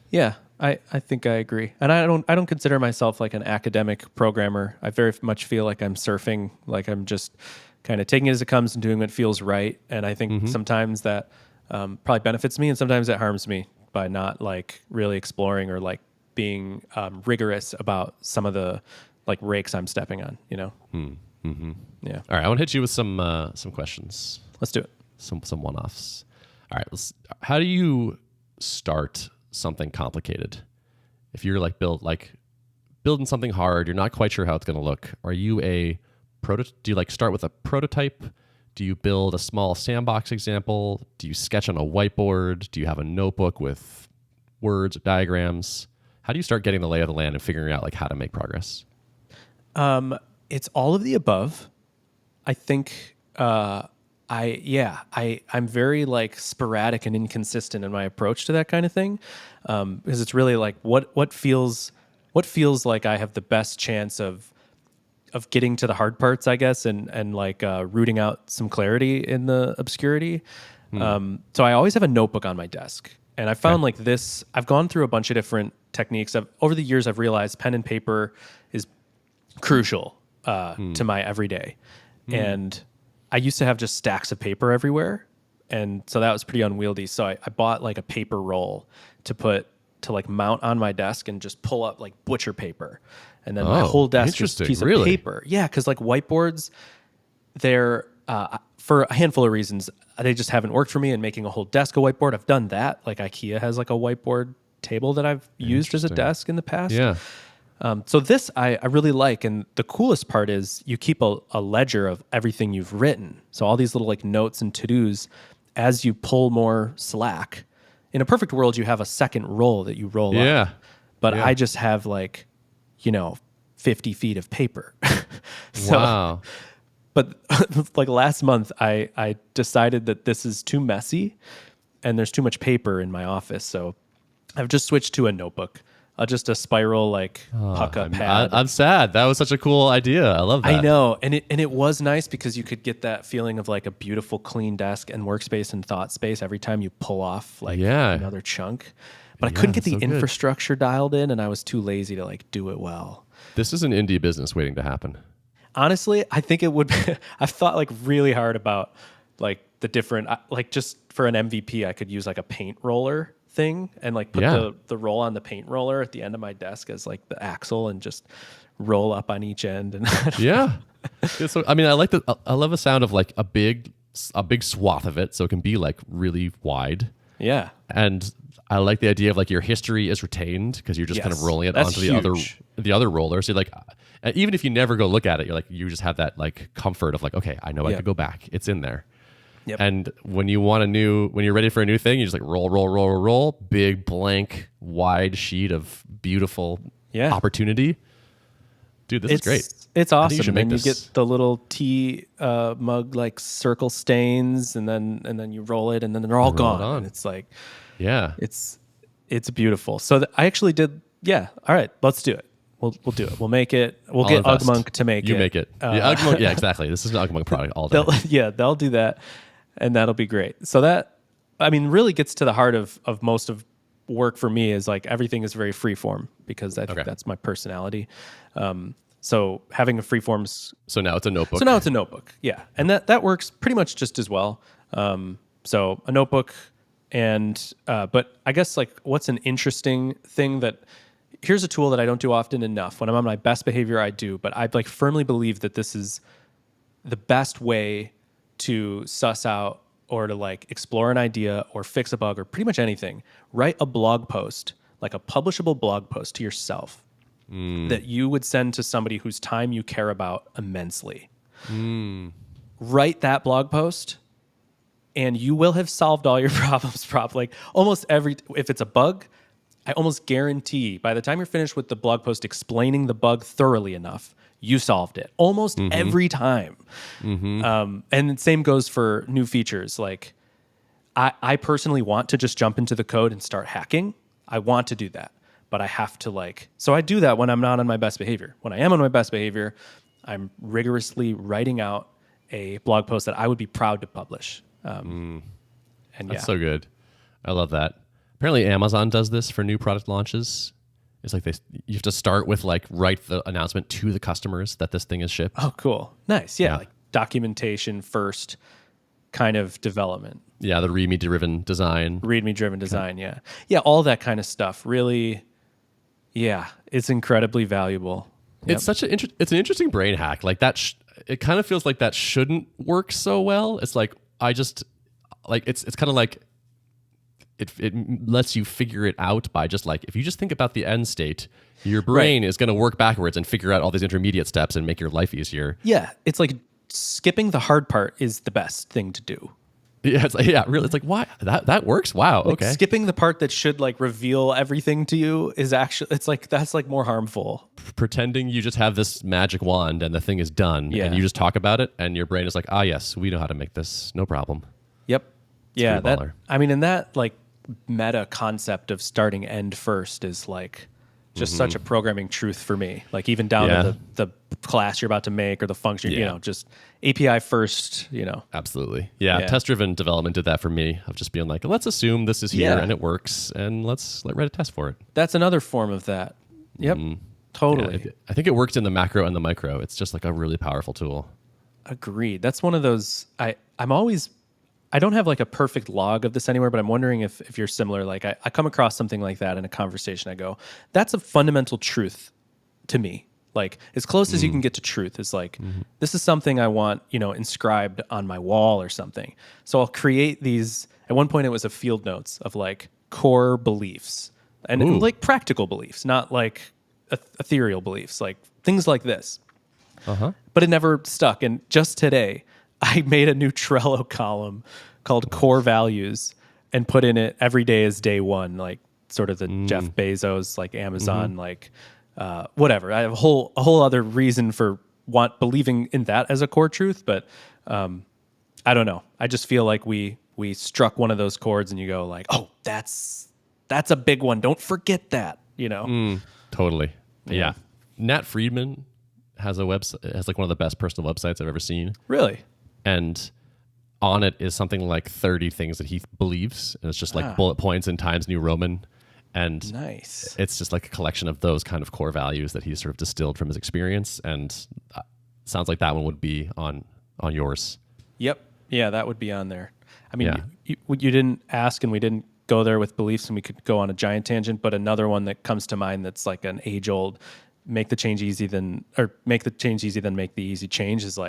Yeah, I think I agree. And I don't consider myself like an academic programmer. I very much feel like I'm surfing, like I'm just kind of taking it as it comes and doing what feels right. And I think sometimes that probably benefits me and sometimes it harms me by not like really exploring or like being rigorous about some of the like rakes I'm stepping on, Mm-hmm. Yeah. All right, I want to hit you with some questions. Let's do it. Some one-offs. All right, how do you start something complicated? If you're like building something hard, you're not quite sure how it's going to look. Are you do you like start with a prototype? Do you build a small sandbox example? Do you sketch on a whiteboard? Do you have a notebook with words or diagrams? How do you start getting the lay of the land and figuring out like how to make progress? It's all of the above. I think I'm very like sporadic and inconsistent in my approach to that kind of thing, because it's really like what feels like I have the best chance of getting to the hard parts, I guess, and like rooting out some clarity in the obscurity. So I always have a notebook on my desk, and I found like this. I've gone through a bunch of different techniques. Over the years, I've realized pen and paper is crucial to my everyday. And I used to have just stacks of paper everywhere. And so that was pretty unwieldy. So I bought like a paper roll to like mount on my desk and just pull up like butcher paper. And then my whole desk is a piece of paper. Yeah. Cause like whiteboards, they're, for a handful of reasons, they just haven't worked for me. And making a whole desk a whiteboard, I've done that. Like IKEA has like a whiteboard table that I've used as a desk in the past. Yeah. So this I really like, and the coolest part is you keep a ledger of everything you've written. So all these little like notes and to-dos, as you pull more slack. In a perfect world, you have a second roll that you roll up. But I just have like, 50 feet of paper. Wow. But like last month, I decided that this is too messy, and there's too much paper in my office. So I've just switched to a notebook. Just a spiral like pucka pad. I'm sad. That was such a cool idea. I love that. I know, and it was nice because you could get that feeling of like a beautiful, clean desk and workspace and thought space every time you pull off like another chunk. But I couldn't get the infrastructure dialed in, and I was too lazy to like do it well. This is an indie business waiting to happen. Honestly, I think it would be, I've thought like really hard about like the different, like just for an MVP, I could use like a paint roller thing and like put the roll on the paint roller at the end of my desk as like the axle and just roll up on each end. And So, I mean, I love the sound of like a big swath of it. So it can be like really wide. Yeah. And I like the idea of like your history is retained because you're just kind of rolling it onto the other roller. So like, even if you never go look at it, you just have that like comfort of like, okay, I know I could go back. It's in there. Yep. And when you're ready for a new thing, you just like roll, big blank wide sheet of beautiful opportunity. Dude, this is great. It's awesome. And you get the little tea mug like circle stains, and then you roll it, and then they're all gone. And it's like, it's beautiful. So I actually did. Yeah. All right, let's do it. We'll do it. We'll make it. We'll I'll get invest. UgMonk to make it. You make it. Yeah, UgMonk, yeah, exactly. This is an UgMonk product all day. They'll do that, and that'll be great. So that, I mean, really gets to the heart of most of work for me is like everything is very free form because I think that's my personality. So having a free forms. So now it's a notebook. So now it's a notebook. Yeah. And that works pretty much just as well. So a notebook and, but I guess like what's an interesting thing that here's a tool that I don't do often enough. When I'm on my best behavior, I do, but I like firmly believe that this is the best way to suss out or to like explore an idea or fix a bug or pretty much anything. Write a blog post, like a publishable blog post to yourself that you would send to somebody whose time you care about immensely. Write that blog post and you will have solved all your problems probably. Like almost if it's a bug, I almost guarantee by the time you're finished with the blog post explaining the bug thoroughly enough, you solved it almost every time. And the same goes for new features. Like I personally want to just jump into the code and start hacking. I want to do that, but I have to so I do that when I'm not on my best behavior. When I am on my best behavior, I'm rigorously writing out a blog post that I would be proud to publish. That's so good. I love that. Apparently Amazon does this for new product launches. It's like you have to start with write the announcement to the customers that this thing is shipped. Oh, cool. Nice. Yeah. Like documentation first kind of development. Yeah. The README driven design. README driven design. Yeah. Yeah. All that kind of stuff really. Yeah. It's incredibly valuable. Yep. It's it's an interesting brain hack. Like that. It kind of feels like that shouldn't work so well. It's like, it's kind of like, it lets you figure it out by just if you just think about the end state, your brain is going to work backwards and figure out all these intermediate steps and make your life easier. Yeah. It's like skipping the hard part is the best thing to do. Yeah. It's really. It's like, why? That works? Wow. Okay. Skipping the part that should reveal everything to you is actually, that's more harmful. Pretending you just have this magic wand and the thing is done and you just talk about it and your brain is like, yes, we know how to make this. No problem. Yep. It's yeah. And that meta concept of starting end first is just such a programming truth for me. Even down to the class you're about to make or the function, just API first, Absolutely. Yeah. Test-driven development did that for me of just being let's assume this is here and it works and let's write a test for it. That's another form of that. Yep. Totally. Yeah, I think it works in the macro and the micro. It's just a really powerful tool. Agreed. That's one of those, I don't have a perfect log of this anywhere, but I'm wondering if you're similar. I come across something like that in a conversation. I go, that's a fundamental truth to me. As close as you can get to truth is this is something I want, inscribed on my wall or something. So I'll create these. At one point it was a field notes of core beliefs and practical beliefs, not ethereal beliefs, things like this. But it never stuck. And just today, I made a new Trello column called Core Values and put in it every day is day one, sort of the Jeff Bezos, Amazon, whatever. I have a whole other reason for believing in that as a core truth, but I don't know. I just feel like we struck one of those chords and you go oh, that's a big one. Don't forget that, Totally. Yeah. Nat Friedman has a website, has one of the best personal websites I've ever seen. Really? And on it is something 30 things that he believes. And it's just bullet points in Times New Roman. And nice. It's just a collection of those kind of core values that he's sort of distilled from his experience. And sounds like that one would be on yours. Yep. Yeah, that would be on there. I mean, you didn't ask and we didn't go there with beliefs and we could go on a giant tangent, but another one that comes to mind that's an age-old, make the change easy then make the easy change is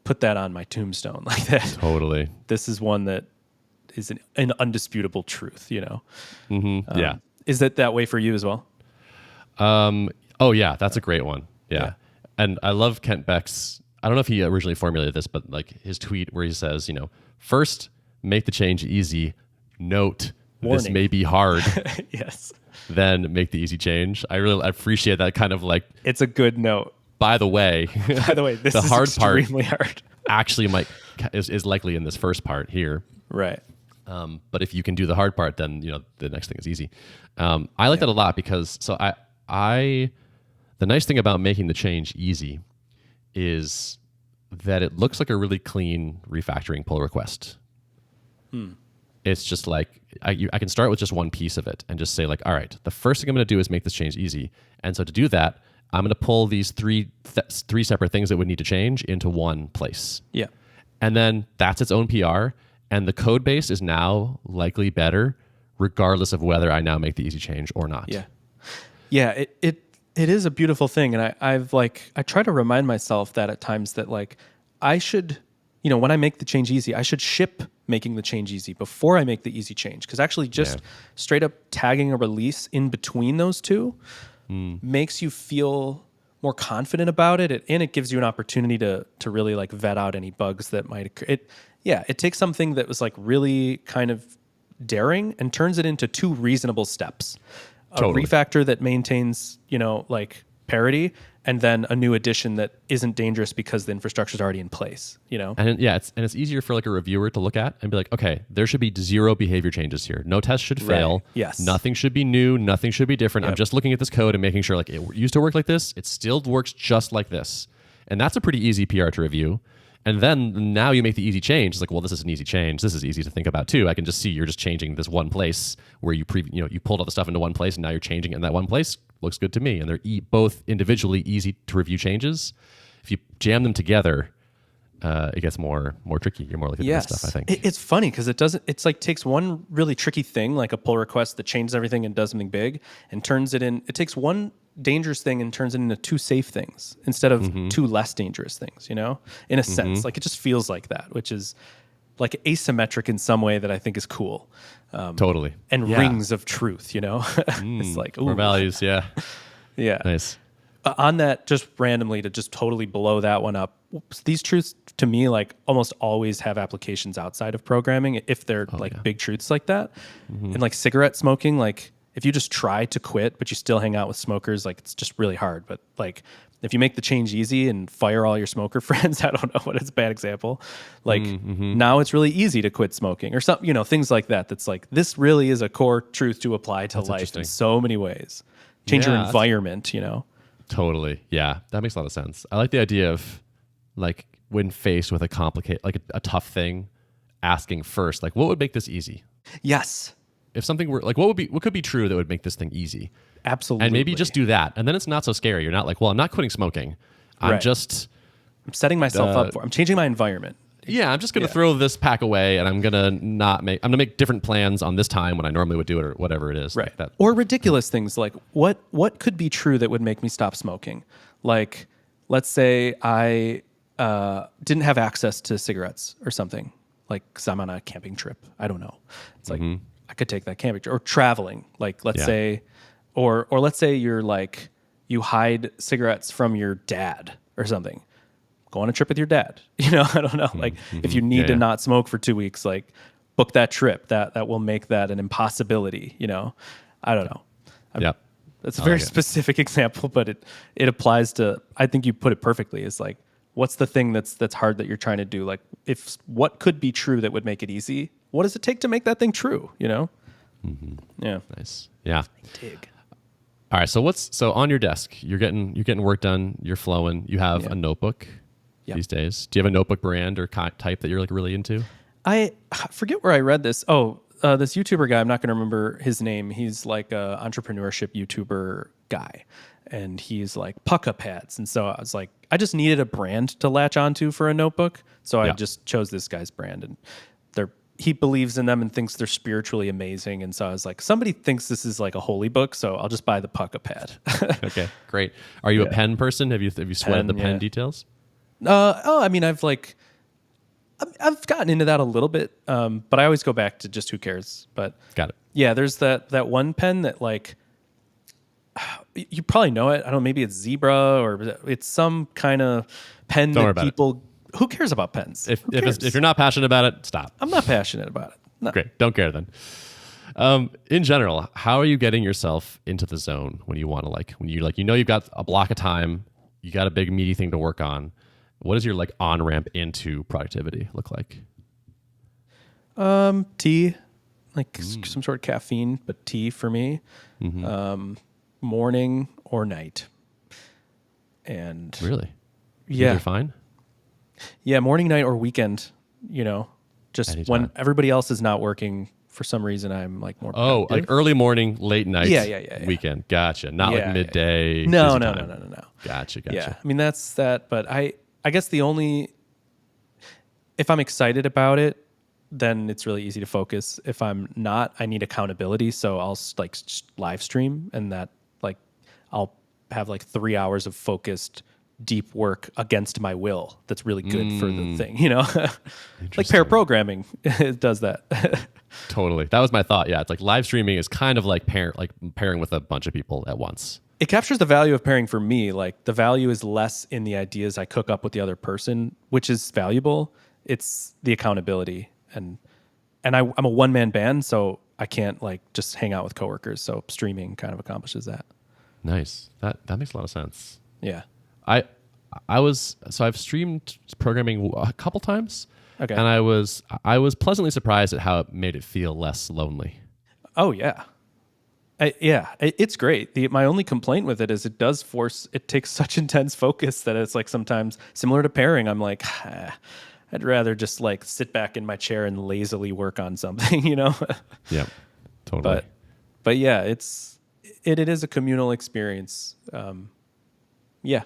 put that on my tombstone like that. Totally. This is one that is an undisputable truth, Yeah. Is that way for you as well? Oh yeah, that's a great one. Yeah. And I love Kent Beck's, I don't know if he originally formulated this, but his tweet where he says, first make the change easy, note warning. This may be hard. Yes. Then make the easy change. I really appreciate that kind of it's a good note. By the way, this the is hard extremely part hard. actually is likely in this first part here. Right. But if you can do the hard part, then the next thing is easy. I like that a lot because the The nice thing about making the change easy is that it looks like a really clean refactoring pull request. It's just like, I can start with just one piece of it and just say like, all right, the first thing I'm going to do is make this change easy. And so to do that, I'm going to pull these three separate things that would need to change into one place. Yeah. And then that's its own PR. And the code base is now likely better regardless of whether I now make the easy change or not. Yeah. Yeah. It is a beautiful thing. And I try to remind myself that at times that like I should, when I make the change easy, I should ship making the change easy before I make the easy change. Because actually just straight up tagging a release in between those two makes you feel more confident about it. And it gives you an opportunity to really like vet out any bugs that might occur. It takes something that was like really kind of daring and turns it into two reasonable steps. Totally. A refactor that maintains, like parity, and then a new addition that isn't dangerous because the infrastructure is already in place, And it's easier for like a reviewer to look at and be like, okay, there should be 0 behavior changes here. No test should fail. Right. Yes. Nothing should be new. Nothing should be different. Yep. I'm just looking at this code and making sure like it used to work like this. It still works just like this. And that's a pretty easy PR to review. And then now you make the easy change. It's like, well, this is an easy change. This is easy to think about too. I can just see you're just changing this one place where you pulled all the stuff into one place and now you're changing it in that one place. Looks good to me. And they're both individually easy to review changes. If you jam them together, it gets more tricky. You're more likely to miss stuff, I think. It's funny because it's like takes one really tricky thing, like a pull request that changes everything and does something big and it takes one dangerous thing and turns it into 2 safe things instead of 2 less dangerous things, in a sense. Like it just feels like that, which is like asymmetric in some way that I think is cool. Totally. And rings of truth, It's like, ooh. More values, yeah. Yeah. Nice. On that, just randomly to just totally blow that one up, these truths to me like almost always have applications outside of programming if they're big truths like that. And like cigarette smoking, like if you just try to quit but you still hang out with smokers, like it's just really hard. But like if you make the change easy and fire all your smoker friends, I don't know what is a bad example. Like now it's really easy to quit smoking or something, things like that. That's like, this really is a core truth to apply to life in so many ways. Change your environment, Totally. Yeah. That makes a lot of sense. I like the idea of like when faced with a tough thing, asking first, like, what would make this easy? Yes. If something were like, what could be true that would make this thing easy? Absolutely. And maybe just do that. And then it's not so scary. You're not like, well, I'm not quitting smoking. I'm setting myself up I'm changing my environment. Yeah, I'm just going to throw this pack away and I'm going to make different plans on this time when I normally would do it or whatever it is. Right. Like that. Or ridiculous things like what could be true that would make me stop smoking? Like, let's say I didn't have access to cigarettes or something, like because I'm on a camping trip. I don't know. It's like, I could take that camping trip or traveling. Like, let's say, or let's say you're like, you hide cigarettes from your dad or something. Go on a trip with your dad. I don't know. Like if you need to not smoke for 2 weeks, like book that trip. That will make that an impossibility. I don't know. That's a very specific example, but it applies to. I think you put it perfectly. It's like, what's the thing that's hard that you're trying to do? Like, if what could be true that would make it easy? What does it take to make that thing true? Yeah. Nice. Yeah. Dig. All right. So on your desk, you're getting work done. You're flowing. You have a notebook. These days, do you have a notebook brand or type that you're like really into? I forget where I read this. This YouTuber guy, I'm not going to remember his name. He's like a entrepreneurship YouTuber guy, and he's like pucka pads. And so I was like, I just needed a brand to latch onto for a notebook, so I just chose this guy's brand. And he believes in them and thinks they're spiritually amazing. And so I was like, somebody thinks this is like a holy book, so I'll just buy the pucka pad. Okay, great. Are you a pen person? Have you sweated the pen details? I mean, I've gotten into that a little bit, but I always go back to just who cares. But got it. Yeah, there's that one pen that like you probably know it. I don't know, maybe it's Zebra or it's some kind of pen that people. Who cares about pens? If you're not passionate about it, stop. I'm not passionate about it. No. Great, don't care then. In general, how are you getting yourself into the zone when you want to when you've got a block of time, you got a big meaty thing to work on? What does your on ramp into productivity look like? Tea, some sort of caffeine, but tea for me. Morning or night. And Really? yeah, You're fine? yeah, morning, night, or weekend, just Anytime. when everybody else is not working, for some reason, I'm like more Oh, productive. like early morning, late night, Yeah. weekend. Gotcha. Not like Yeah, midday. No, busy no, time. no, no, no, no. Gotcha. Yeah, I mean that's that. But I guess if I'm excited about it, then it's really easy to focus. If I'm not, I need accountability. So I'll like live stream, and that like I'll have like 3 hours of focused deep work against my will. That's really good for the thing, like pair programming it does that. Totally. That was my thought. Yeah, it's like live streaming is kind of like pairing with a bunch of people at once. It captures the value of pairing for me. Like the value is less in the ideas I cook up with the other person, which is valuable. It's the accountability, and I'm a one-man band, so I can't like just hang out with coworkers. So streaming kind of accomplishes that. Nice. That makes a lot of sense. Yeah. I've streamed programming a couple times. Okay. And I was pleasantly surprised at how it made it feel less lonely. Oh yeah. It's great. My only complaint with it is it takes such intense focus that it's like sometimes similar to pairing. I'm like, I'd rather just like sit back in my chair and lazily work on something, Yeah, totally. But yeah, it is a communal experience. Yeah,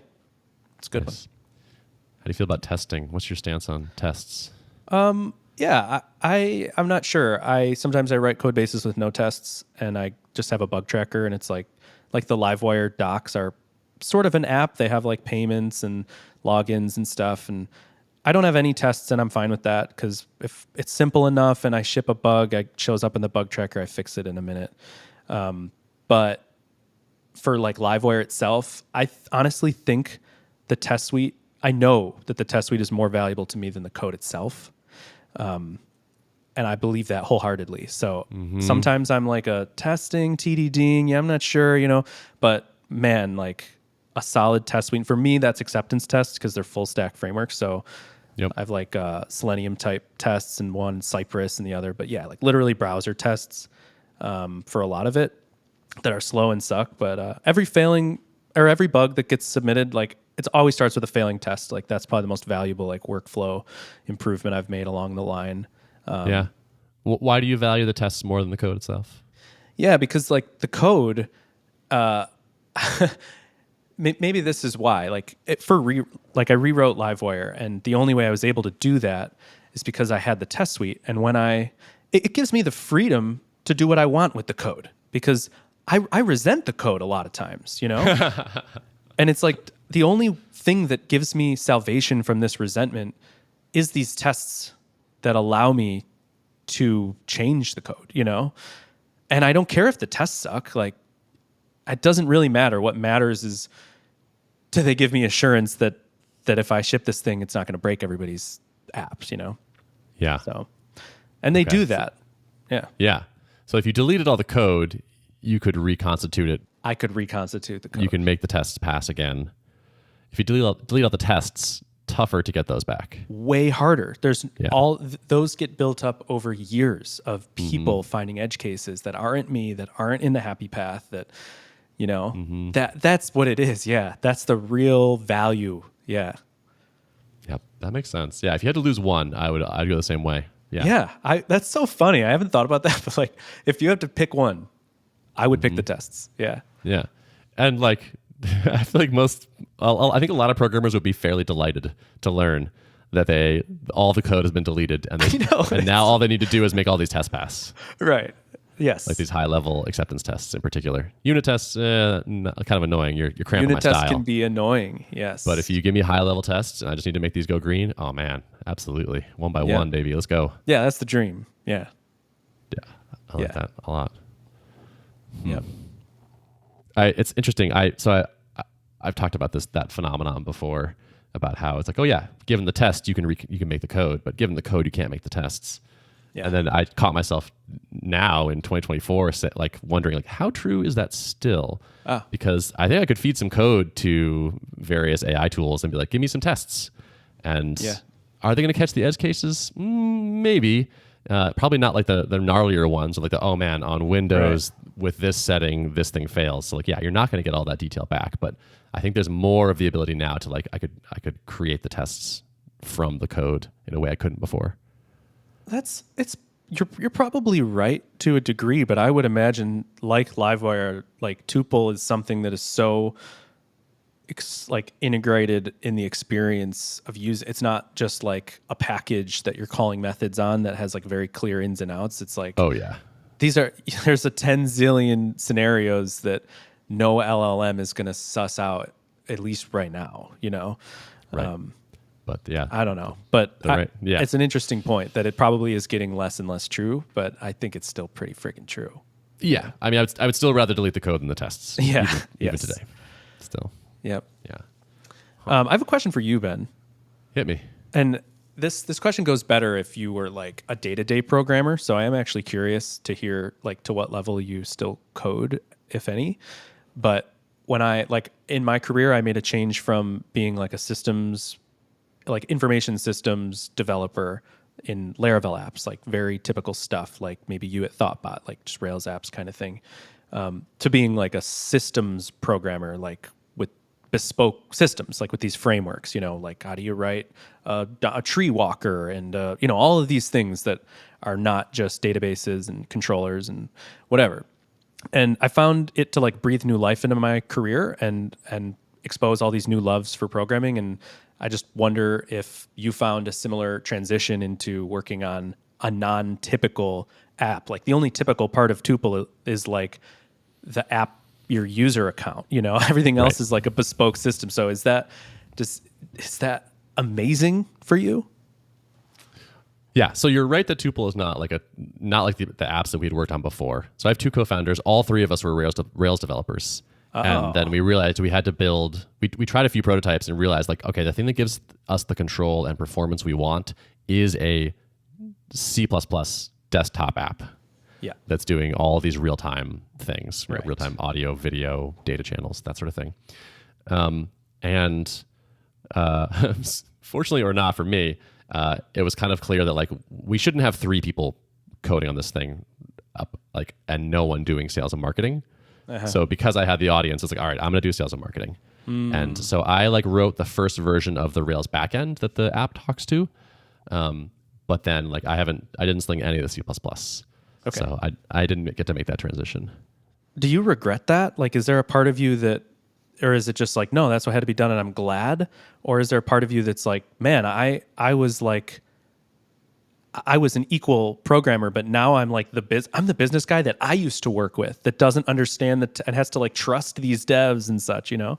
it's a good one. How do you feel about testing? What's your stance on tests? Yeah, I'm not sure. Sometimes I write code bases with no tests, and I just have a bug tracker, and it's like the Livewire docs are sort of an app. They have like payments and logins and stuff, and I don't have any tests, and I'm fine with that because if it's simple enough and I ship a bug, it shows up in the bug tracker, I fix it in a minute. But for like Livewire itself, I honestly think I know that the test suite is more valuable to me than the code itself. And I believe that wholeheartedly. So sometimes I'm like a testing, TDDing. Yeah, I'm not sure, but man, like a solid test suite. For me, that's acceptance tests because they're full stack frameworks. So Yep. I have like Selenium type tests and one Cypress and the other. But yeah, like literally browser tests for a lot of it that are slow and suck. But every bug that gets submitted, like it always starts with a failing test. Like that's probably the most valuable like workflow improvement I've made along the line. Yeah. Why do you value the tests more than the code itself? Yeah, because like the code, maybe this is why. Like I rewrote Livewire, and the only way I was able to do that is because I had the test suite. And it gives me the freedom to do what I want with the code because I resent the code a lot of times, And it's like the only thing that gives me salvation from this resentment is these tests that allow me to change the code, And I don't care if the tests suck. Like, it doesn't really matter. What matters is, do they give me assurance that if I ship this thing, it's not going to break everybody's apps, Yeah. So, and they do that. Yeah. Yeah. So if you deleted all the code, you could reconstitute it. I could reconstitute the code. You can make the tests pass again. If you delete all the tests, tougher to get those back. Way harder. There's those get built up over years of people finding edge cases that aren't me, that aren't in the happy path, that that's what it is. Yeah. That's the real value. Yeah. Yep. That makes sense. Yeah. If you had to lose one, I'd go the same way. Yeah. Yeah. That's so funny. I haven't thought about that, but like if you have to pick one, I would pick the tests. Yeah. Yeah. And like, I feel like I think a lot of programmers would be fairly delighted to learn that all the code has been deleted and now all they need to do is make all these tests pass. Right. Yes. Like these high level acceptance tests in particular. Unit tests, kind of annoying. You're cramping my Unit style. tests can be annoying. Yes. But if you give me high level tests and I just need to make these go green, oh man, absolutely. One by one, baby. Let's go. Yeah. That's the dream. Yeah. Yeah. I like that a lot. Yeah. It's interesting. I've talked about that phenomenon before about how it's like, oh yeah, given the test you can make the code, but given the code you can't make the tests. Yeah. And then I caught myself now in 2024 like wondering like how true is that still? Because I think I could feed some code to various AI tools and be like, give me some tests. And are they going to catch the edge cases? Maybe. Probably not like the gnarlier ones, or like oh man, on Windows with this setting, this thing fails. So like, yeah, you're not going to get all that detail back, but I think there's more of the ability now to like I could create the tests from the code in a way I couldn't before. You're probably right to a degree, but I would imagine like Livewire, like Tuple is something that is so like integrated in the experience of use. It's not just like a package that you're calling methods on that has like very clear ins and outs. It's like, oh yeah, there's a 10 zillion scenarios that no LLM is going to suss out, at least right now, you know? Right. But yeah, I don't know, but yeah, it's an interesting point that it probably is getting less and less true, but I think it's still pretty freaking true. Yeah. I mean, I would still rather delete the code than the tests. Yeah. Even today. Still. Yep. Yeah. I have a question for you, Ben. Hit me. And this question goes better if you were like a day-to-day programmer. So I am actually curious to hear like to what level you still code, if any. But when I like in my career, I made a change from being like a information systems developer in Laravel apps, like very typical stuff, like maybe you at Thoughtbot, like just Rails apps kind of thing, to being like a systems programmer, like with bespoke systems, like with these frameworks, you know, like how do you write a tree walker and, you know, all of these things that are not just databases and controllers and whatever. And I found it to like breathe new life into my career and expose all these new loves for programming. And I just wonder if you found a similar transition into working on a non-typical app. Like the only typical part of Tuple is like the app, your user account, you know, everything else is like a bespoke system. So is that amazing for you? Yeah, so you're right that Tuple is not like the apps that we had worked on before. So I have two co-founders. All three of us were Rails developers. And then we realized we had to build, we tried a few prototypes and realized like, okay, the thing that gives us the control and performance we want is a C++ desktop app. Yeah. That's doing all these real-time things, real-time audio, video, data channels, that sort of thing. Fortunately or not for me, it was kind of clear that like we shouldn't have three people coding on this thing up, like, and no one doing sales and marketing. So because I had the audience, it's like, all right, I'm going to do sales and marketing. And so I like wrote the first version of the Rails backend that the app talks to. But then like I didn't sling any of the C++. Okay. So I didn't get to make that transition. Do you regret that? Like, is there a part of you that, or is it just like, no, that's what had to be done and I'm glad? Or is there a part of you that's like, man, I was an equal programmer, but now I'm like I'm the business guy that I used to work with that doesn't understand and has to like trust these devs and such, you know?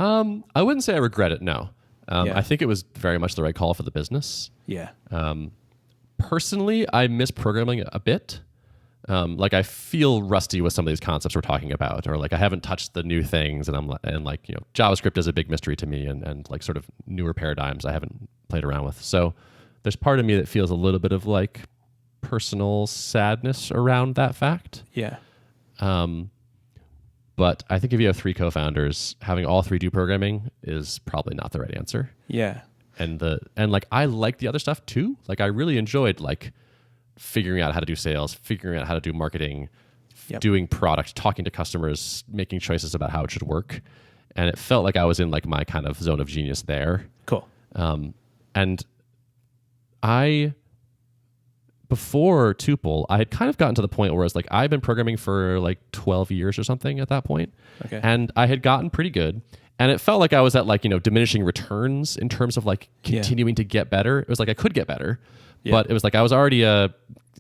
I wouldn't say I regret it. No. I think it was very much the right call for the business. Yeah. Personally, I miss programming a bit. Like I feel rusty with some of these concepts we're talking about, or like I haven't touched the new things, and like you know, JavaScript is a big mystery to me, and like sort of newer paradigms I haven't played around with. So there's part of me that feels a little bit of like personal sadness around that fact. Yeah. But I think if you have three co-founders, having all three do programming is probably not the right answer. Yeah. And like I like the other stuff too. Like I really enjoyed like figuring out how to do sales, figuring out how to do marketing, doing product, talking to customers, making choices about how it should work. And it felt like I was in like my kind of zone of genius there. Cool. And before Tuple, I had kind of gotten to the point where I was like, I've been programming for like 12 years or something at that point. Okay. And I had gotten pretty good. And it felt like I was at like, you know, diminishing returns in terms of like continuing to get better. It was like I could get better, but it was like I was already a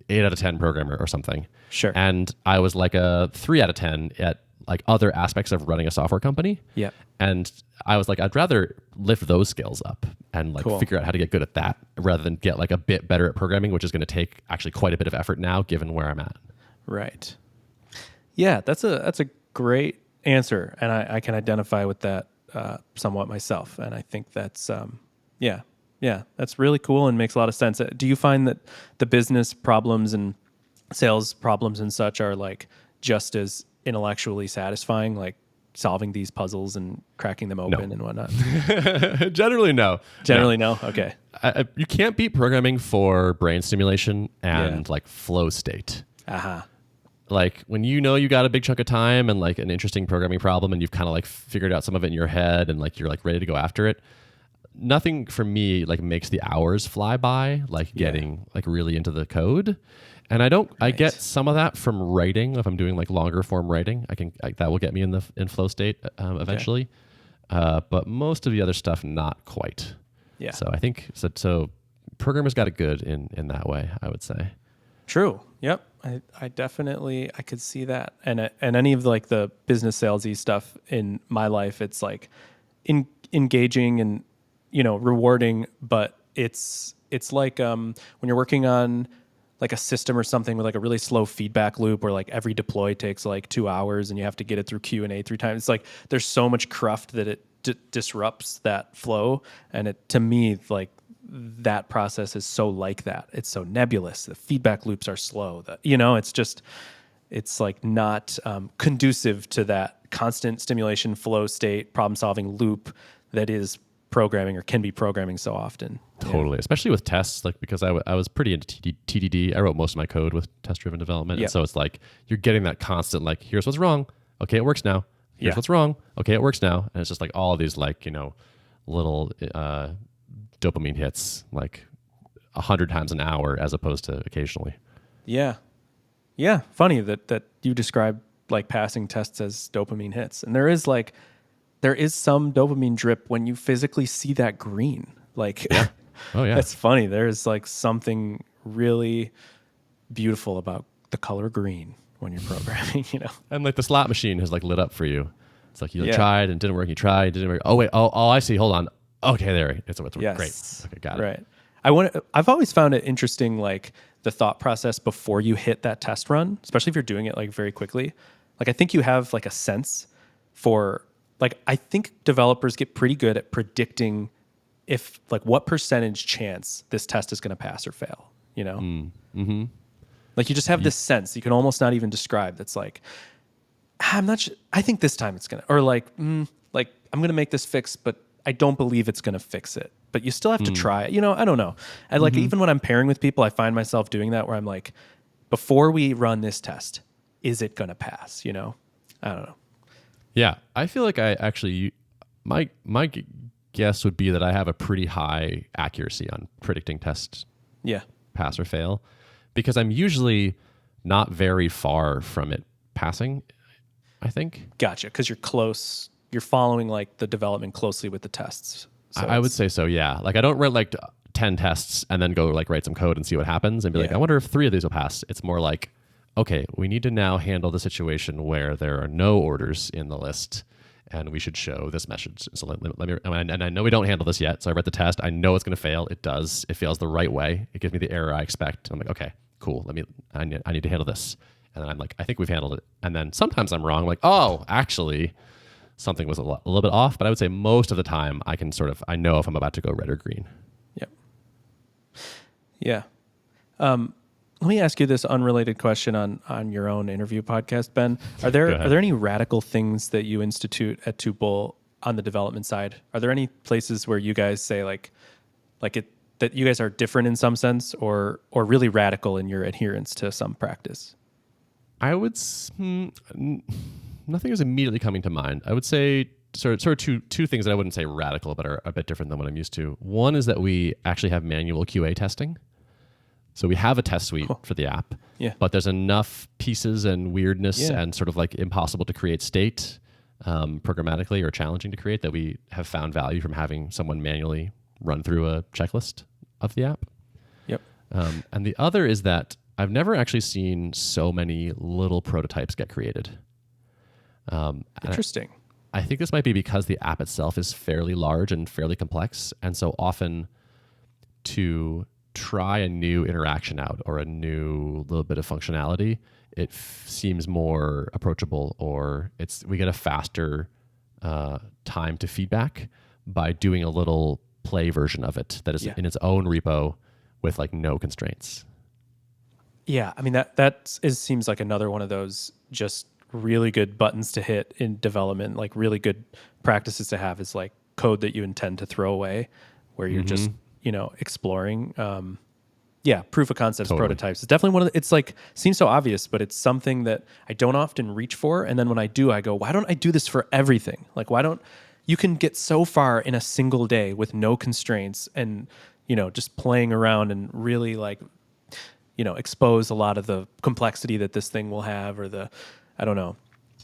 8 out of 10 programmer or something. Sure. And I was like a 3 out of 10 at like other aspects of running a software company. Yeah. And I was like, I'd rather lift those skills up and like figure out how to get good at that rather than get like a bit better at programming, which is going to take actually quite a bit of effort now given where I'm at. Right. Yeah, that's a great answer. And I can identify with that somewhat myself. And I think that's, that's really cool and makes a lot of sense. Do you find that the business problems and sales problems and such are like just as intellectually satisfying, like solving these puzzles and cracking them open and whatnot? Generally, no. Generally, no? Okay. You can't beat programming for brain stimulation and like flow state. Uh-huh. like when you know you got a big chunk of time and like an interesting programming problem and you've kind of like figured out some of it in your head and like you're like ready to go after it, nothing for me like makes the hours fly by, like getting like really into the code. And I get some of that from writing. If I'm doing like longer form writing, that will get me in flow state eventually. But most of the other stuff, not quite. Yeah. So I think so programmers got it good in that way, I would say. True. Yep. I definitely, I could see that. And any of like the business salesy stuff in my life, it's like engaging and, rewarding, but it's like, when you're working on like a system or something with like a really slow feedback loop where like every deploy takes like 2 hours and you have to get it through Q&A 3 times. It's like, there's so much cruft that it disrupts that flow. And it, to me, like, that process is so like that. It's so nebulous. The feedback loops are slow. It's like not conducive to that constant stimulation flow state, problem solving loop that is programming or can be programming so often. Totally. Especially with tests, like because I was pretty into TDD. I wrote most of my code with test driven development. And so it's like, you're getting that constant, like, here's what's wrong. Okay, it works now. Here's what's wrong. Okay, it works now. And it's just like all of these like, little dopamine hits like 100 times an hour as opposed to occasionally. Yeah. Funny that you describe like passing tests as dopamine hits. And there is some dopamine drip when you physically see that green. Like, oh yeah, that's funny. There's like something really beautiful about the color green when you're programming, And like the slot machine has like lit up for you. It's like you tried and didn't work. You tried, didn't work. Oh wait, oh I see. Hold on. Okay, there. It's yes. Great. Okay, got it. Right. I've always found it interesting, like the thought process before you hit that test run, especially if you're doing it like very quickly. Like I think you have like a sense for like, I think developers get pretty good at predicting if like what percentage chance this test is going to pass or fail, Mm-hmm. Like you just have this sense you can almost not even describe. That's like, I'm not sure. I think this time it's going to, or like, like I'm going to make this fix, but I don't believe it's going to fix it, but you still have to try it. I don't know. And like, even when I'm pairing with people, I find myself doing that where I'm like, before we run this test, is it going to pass? I don't know. Yeah. I feel like I actually, my guess would be that I have a pretty high accuracy on predicting tests. Pass or fail, because I'm usually not very far from it passing, I think. Gotcha. Cause you're close. You're following like the development closely with the tests. So I would say so, yeah. Like I don't write like 10 tests and then go like write some code and see what happens and be like, I wonder if 3 of these will pass. It's more like, okay, we need to now handle the situation where there are no orders in the list and we should show this message. So let me, and I know we don't handle this yet. So I read the test. I know it's going to fail. It does. It fails the right way. It gives me the error I expect. I'm like, okay, cool. I need to handle this. And then I'm like, I think we've handled it. And then sometimes I'm wrong. I'm like, oh, actually, something was a little bit off, but I would say most of the time I know if I'm about to go red or green. Yep. Yeah. Let me ask you this unrelated question on your own interview podcast, Ben. Are there any radical things that you institute at Tuple on the development side? Are there any places where you guys say that you guys are different in some sense or really radical in your adherence to some practice? I would nothing is immediately coming to mind. I would say sort of two things that I wouldn't say radical, but are a bit different than what I'm used to. One is that we actually have manual QA testing. So we have a test suite for the app, but there's enough pieces and weirdness and sort of like impossible to create state programmatically or challenging to create that we have found value from having someone manually run through a checklist of the app. Yep. And the other is that I've never actually seen so many little prototypes get created. Interesting. I think this might be because the app itself is fairly large and fairly complex. And so often to try a new interaction out or a new little bit of functionality, it seems more approachable, or we get a faster time to feedback by doing a little play version of it that is in its own repo with like no constraints. Yeah, I mean seems like another one of those just really good buttons to hit in development, like really good practices to have is like code that you intend to throw away where you're just, exploring. Yeah, proof of concepts, Totally. prototypes. It's definitely one of the, it's like, seems so obvious, but it's something that I don't often reach for. And then when I do, I go, why don't I do this for everything? Like, why don't, you can get so far in a single day with no constraints and, just playing around and really like, expose a lot of the complexity that this thing will have I don't know.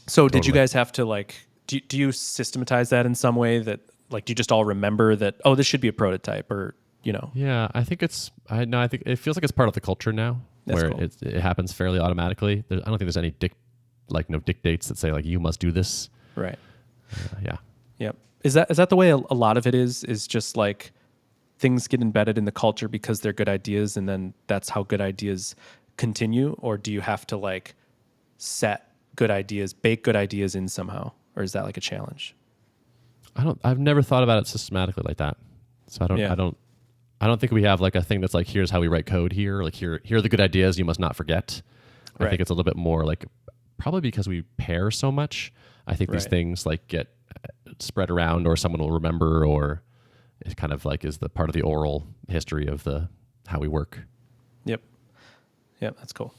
So did you Totally. guys have to like, do you systematize that in some way that like, do you just all remember that, oh, this should be a prototype or, Yeah, I think I think it feels like it's part of the culture now, That's where cool. it happens fairly automatically. I don't think there's any no dictates that say like you must do this. Right. Yeah, Yep. Is that the way a lot of it is just like things get embedded in the culture because they're good ideas and then that's how good ideas continue? Or do you have to like bake good ideas in somehow? Or is that like a challenge? I've never thought about it systematically like that. So I don't think we have like a thing that's like, here's how we write code here. Like here are the good ideas you must not forget. I Right. think it's a little bit more like, probably because we pair so much. I think these Right. things like get spread around, or someone will remember, or it kind of like is the part of the oral history of how we work. Yep. Yep. That's cool.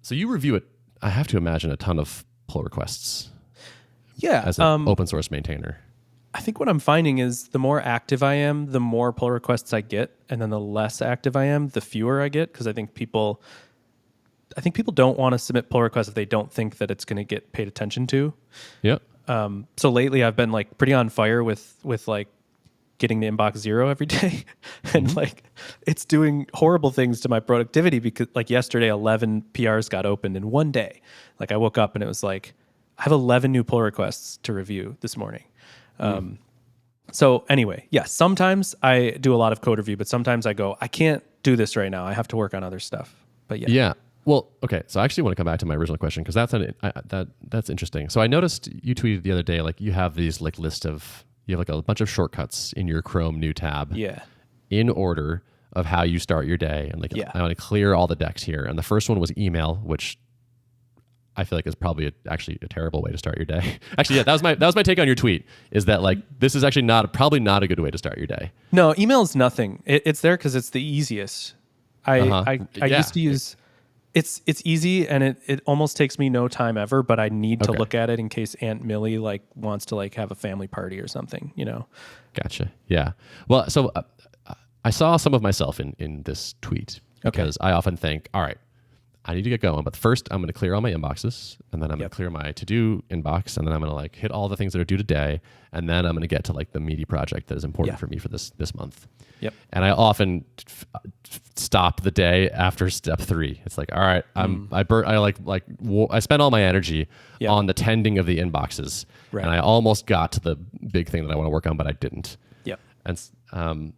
So you review it, I have to imagine, a ton of pull requests Yeah. as an open source maintainer. I think what I'm finding is the more active I am, the more pull requests I get, and then the less active I am, the fewer I get. Because I think people don't want to submit pull requests if they don't think that it's going to get paid attention to. Yep. So lately, I've been like pretty on fire with like getting the inbox 0 every day, and like it's doing horrible things to my productivity because like yesterday, 11 PRs got opened in one day. Like I woke up and it was like I have 11 new pull requests to review this morning. So anyway, yeah, sometimes I do a lot of code review, but sometimes I go, I can't do this right now. I have to work on other stuff. But yeah. Yeah. Well, okay. So I actually want to come back to my original question because that's interesting. So I noticed you tweeted the other day, like you have these like you have like a bunch of shortcuts in your Chrome new tab. Yeah. In order of how you start your day, and like Yeah. I want to clear all the decks here. And the first one was email, which I feel like is probably actually a terrible way to start your day. Actually, yeah, that was my take on your tweet. Is that like this is actually probably not a good way to start your day. No, email is nothing. It's there because it's the easiest. I Yeah. used to use. It's easy and it almost takes me no time ever, but I need to Okay. look at it in case Aunt Millie like wants to like have a family party or something. Gotcha. Yeah. Well, so I saw some of myself in this tweet because I often think, all right, I need to get going, but first I'm going to clear all my inboxes, and then I'm going to clear my to-do inbox, and then I'm going to like hit all the things that are due today, and then I'm going to get to like the meaty project that is important for me for this month. Yep. And I often stop the day after step 3. It's like, all right, I spent all my energy on the tending of the inboxes, and I almost got to the big thing that I want to work on, but I didn't. Yep. And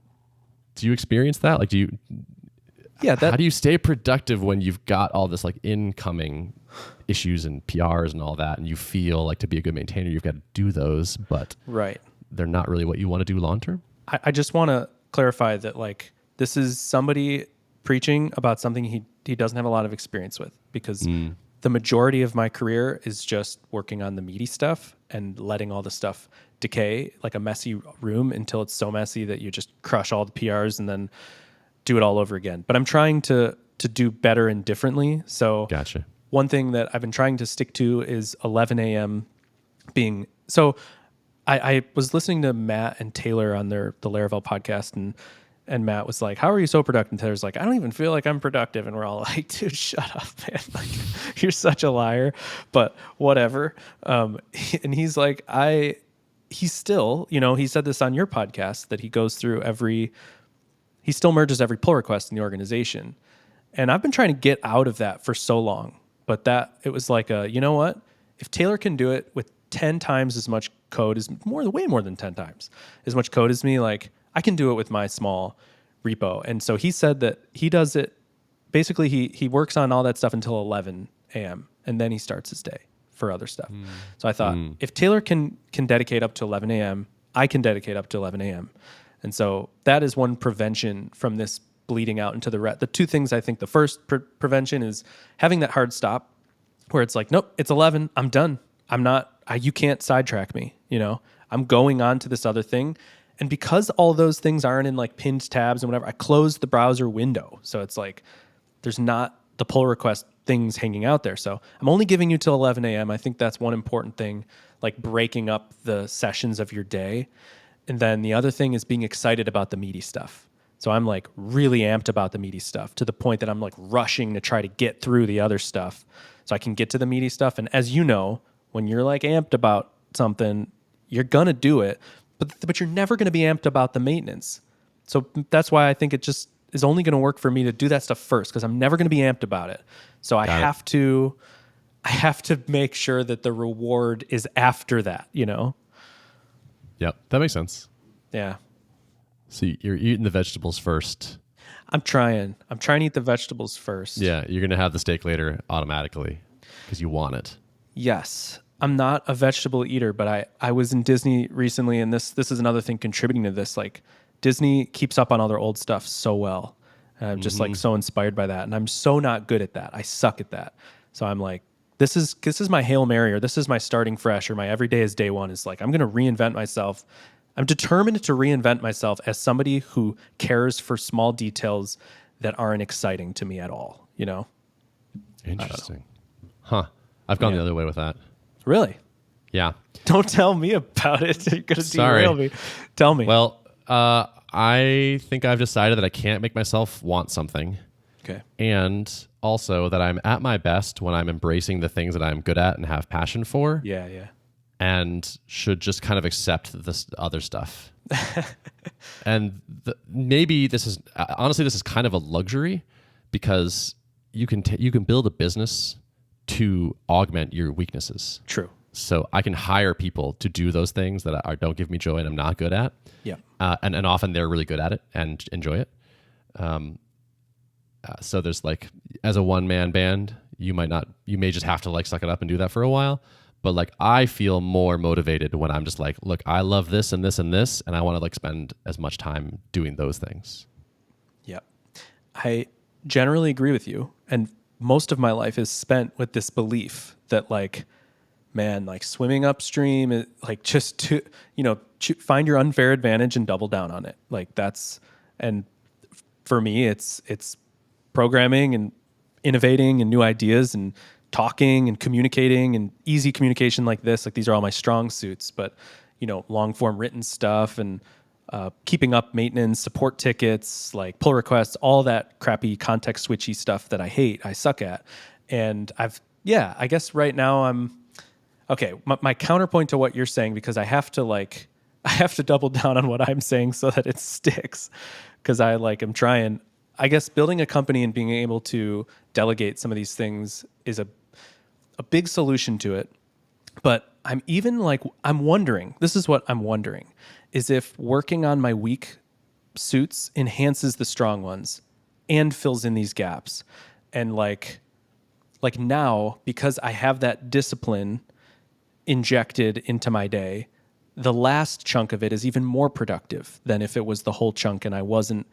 do you experience that? Like, Yeah. how do you stay productive when you've got all this like incoming issues and PRs and all that, and you feel like to be a good maintainer, you've got to do those, but they're not really what you want to do long term? I just want to clarify that like this is somebody preaching about something he doesn't have a lot of experience with, because the majority of my career is just working on the meaty stuff and letting all the stuff decay like a messy room until it's so messy that you just crush all the PRs and then do it all over again. But I'm trying to do better and differently. So Gotcha. one thing that I've been trying to stick to is 11 a.m. being so. I was listening to Matt and Taylor on the Laravel podcast, and Matt was like, "How are you so productive?" And Taylor's like, "I don't even feel like I'm productive." And we're all like, "Dude, shut up, man! Like, you're such a liar." But whatever. And he's like, he's still, he said this on your podcast that he goes through he still merges every pull request in the organization. And I've been trying to get out of that for so long, but it was like you know what? If Taylor can do it with 10 times as much code, way more than 10 times as much code as me, like I can do it with my small repo. And so he said that he does it, basically he works on all that stuff until 11 a.m. and then he starts his day for other stuff. So I thought if Taylor can dedicate up to 11 a.m., I can dedicate up to 11 a.m. And so that is one prevention from this bleeding out into the rest. The two things I think, the first prevention is having that hard stop where it's like, nope, it's 11. I'm done. You can't sidetrack me. I'm going on to this other thing. And because all those things aren't in like pinned tabs and whatever, I closed the browser window. So it's like there's not the pull request things hanging out there. So I'm only giving you till 11 a.m. I think that's one important thing, like breaking up the sessions of your day. And then the other thing is being excited about the meaty stuff. So I'm like really amped about the meaty stuff to the point that I'm like rushing to try to get through the other stuff so I can get to the meaty stuff. And as you know, when you're like amped about something, you're going to do it, but you're never going to be amped about the maintenance. So that's why I think it just is only going to work for me to do that stuff first, because I'm never going to be amped about it. So I have to make sure that the reward is after that, you know? Yep, that makes sense. Yeah. So you're eating the vegetables first. I'm trying to eat the vegetables first. Yeah, you're going to have the steak later automatically because you want it. Yes. I'm not a vegetable eater, but I was in Disney recently, and this is another thing contributing to this. Like, Disney keeps up on all their old stuff so well. And I'm just like so inspired by that. And I'm so not good at that. I suck at that. So I'm like, this is my Hail Mary, or this is my starting fresh, or my every day is day one. Is like, I'm going to reinvent myself. I'm determined to reinvent myself as somebody who cares for small details that aren't exciting to me at all, you know? Interesting. Huh. I've gone the other way with that. Really? Yeah. Don't tell me about it. You're going to derail me. Tell me. Well, I think I've decided that I can't make myself want something. Okay. And also that I'm at my best when I'm embracing the things that I'm good at and have passion for. Yeah, yeah. And should just kind of accept this other stuff. And maybe this is kind of a luxury, because you can build a business to augment your weaknesses. True. So I can hire people to do those things that don't give me joy and I'm not good at. Yeah. And often they're really good at it and enjoy it. So there's like, as a one-man band, you may just have to like suck it up and do that for a while. But like, I feel more motivated when I'm just like, look, I love this and this and this, and I want to like spend as much time doing those things. Yeah. I generally agree with you. And most of my life is spent with this belief that like, man, like swimming upstream, like just to, find your unfair advantage and double down on it. Like and for me, it's programming and innovating and new ideas and talking and communicating and easy communication like this. Like, these are all my strong suits, but long form written stuff and keeping up maintenance, support tickets, like pull requests, all that crappy context switchy stuff that I hate, I suck at. And I guess right now I'm okay. My counterpoint to what you're saying, because I have to double down on what I'm saying so that it sticks. Cause I'm trying, I guess building a company and being able to delegate some of these things is a big solution to it. But I'm wondering, this is what I'm wondering, is if working on my weak suits enhances the strong ones and fills in these gaps. And like now, because I have that discipline injected into my day, the last chunk of it is even more productive than if it was the whole chunk and I wasn't,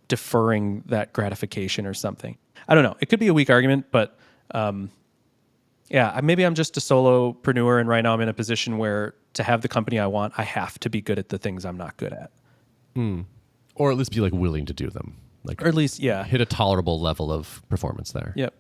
deferring that gratification or something. I don't know. It could be a weak argument, but maybe I'm just a solopreneur, and right now I'm in a position where to have the company I want, I have to be good at the things I'm not good at. Or at least be like willing to do them. Like, or at least, hit a tolerable level of performance there. Yep.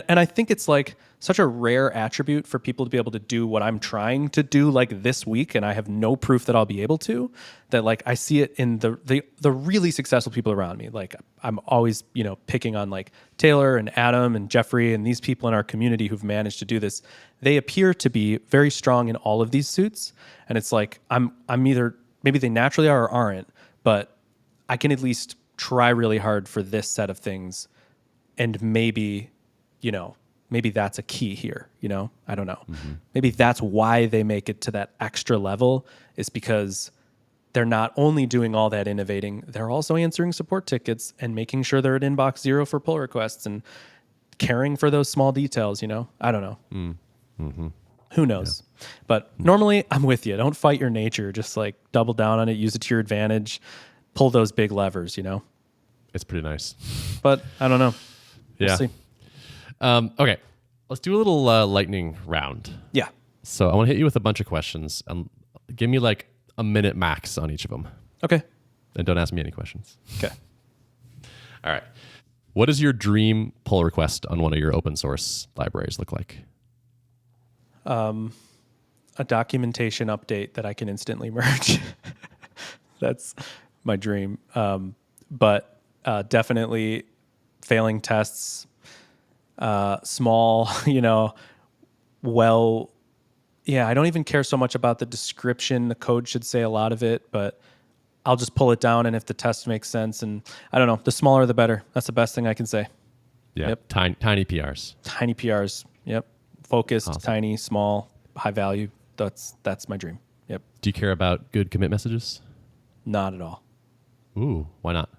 And I think it's like such a rare attribute for people to be able to do what I'm trying to do like this week, and I have no proof that I'll be able to, that like I see it in the really successful people around me. Like, I'm always, picking on like Taylor and Adam and Jeffrey and these people in our community who've managed to do this. They appear to be very strong in all of these suits. And it's like, I'm either, maybe they naturally are or aren't, but I can at least try really hard for this set of things, and maybe that's a key here, I don't know. Mm-hmm. Maybe that's why they make it to that extra level, is because they're not only doing all that innovating, they're also answering support tickets and making sure they're at inbox 0 for pull requests and caring for those small details, I don't know. Mm-hmm. Who knows? Yeah. But normally I'm with you. Don't fight your nature. Just like double down on it, use it to your advantage, pull those big levers, It's pretty nice. But I don't know. We'll see. Okay, let's do a little lightning round. Yeah. So I want to hit you with a bunch of questions and give me like a minute max on each of them. Okay. And don't ask me any questions. Okay. All right. What does your dream pull request on one of your open source libraries look like? A documentation update that I can instantly merge. That's my dream. But definitely failing tests, small, I don't even care so much about the description. The code should say a lot of it, but I'll just pull it down, and if the test makes sense, and I don't know, the smaller the better. That's the best thing I can say. Yeah. Yep. Tiny PRs. Tiny PRs. Yep. Focused, Awesome. tiny, small, high value. That's my dream. Yep. Do you care about good commit messages? Not at all. Ooh, why not?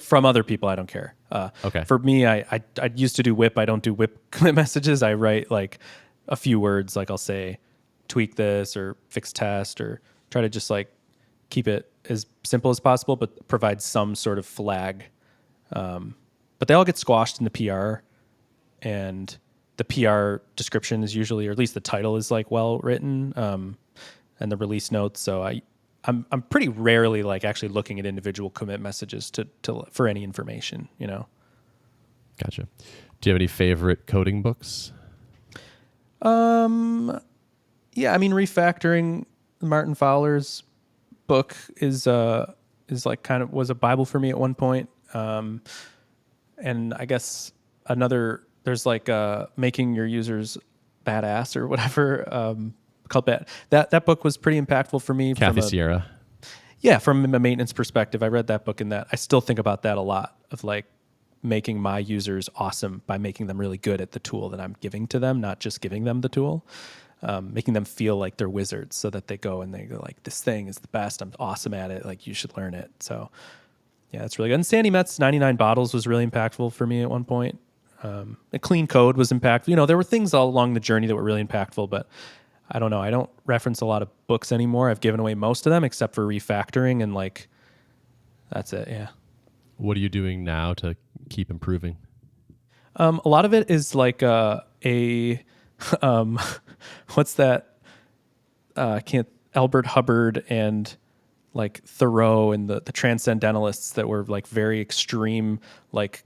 From other people, I don't care. Okay. For me, I used to do whip. I don't do whip commit messages. I write like a few words, like I'll say, tweak this or fix test, or try to just like keep it as simple as possible, but provide some sort of flag. But they all get squashed in the PR, and the PR description is usually, or at least the title is like well written, and the release notes. So I'm pretty rarely like actually looking at individual commit messages to for any information, Gotcha. Do you have any favorite coding books? Yeah, I mean, refactoring Martin Fowler's book is like kind of was a Bible for me at one point. And I guess there's like making your users badass or whatever, called bad. That book was pretty impactful for me. Kathy Sierra. Yeah, from a maintenance perspective, I read that book, and that I still think about that a lot, of like making my users awesome by making them really good at the tool that I'm giving to them, not just giving them the tool. Making them feel like they're wizards, so that they go and they go like, this thing is the best. I'm awesome at it. Like, you should learn it. So yeah, it's really good. And Sandy Metz 99 Bottles was really impactful for me at one point. A clean code was impactful. There were things all along the journey that were really impactful, but I don't know. I don't reference a lot of books anymore. I've given away most of them except for refactoring, and like, that's it. Yeah. What are you doing now to keep improving? A lot of it is like what's that? Albert Hubbard and like Thoreau and the transcendentalists that were like very extreme, like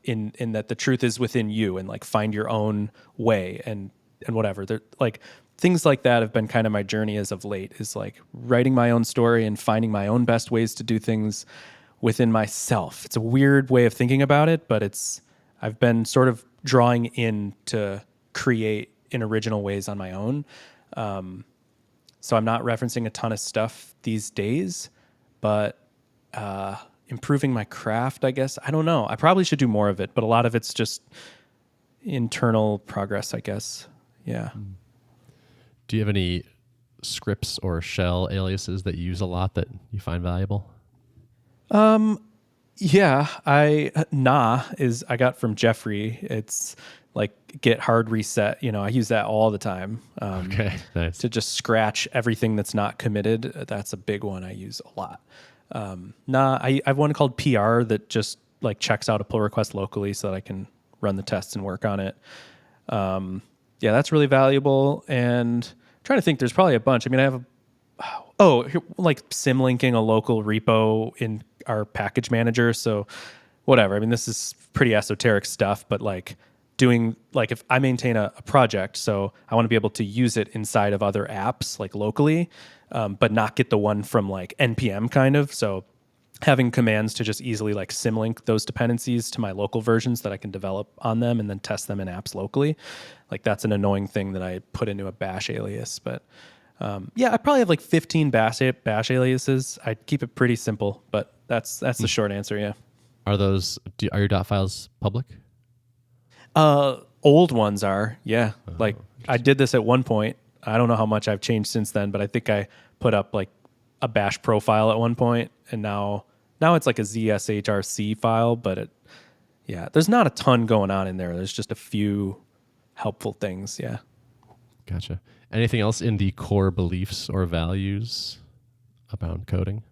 in that the truth is within you, and like find your own way and whatever. They're like things like that have been kind of my journey as of late, is like writing my own story and finding my own best ways to do things within myself. It's a weird way of thinking about it, but I've been sort of drawing in to create in original ways on my own. So I'm not referencing a ton of stuff these days, but improving my craft, I guess. I don't know. I probably should do more of it, but a lot of it's just internal progress, I guess. Yeah. Do you have any scripts or shell aliases that you use a lot that you find valuable? Yeah, I got from Jeffrey. It's like git hard reset. I use that all the time. Okay, nice. To just scratch everything that's not committed. That's a big one I use a lot. I have one called PR that just like checks out a pull request locally so that I can run the tests and work on it. Yeah, that's really valuable. And I'm trying to think, there's probably a bunch. I mean, I have like symlinking a local repo in our package manager. So whatever. I mean, this is pretty esoteric stuff, but like doing, like if I maintain a project, so I want to be able to use it inside of other apps, like locally, but not get the one from like NPM kind of. So having commands to just easily like symlink those dependencies to my local versions that I can develop on them and then test them in apps locally. Like that's an annoying thing that I put into a bash alias, but yeah, I probably have like 15 bash aliases. I keep it pretty simple, but that's the short answer. Yeah. Are your dot files public? Old ones are, yeah. Like I did this at one point. I don't know how much I've changed since then, but I think I put up like a bash profile at one point, and now it's like a ZSHRC file, but there's not a ton going on in there. There's just a few helpful things. Yeah. Gotcha. Anything else in the core beliefs or values about coding?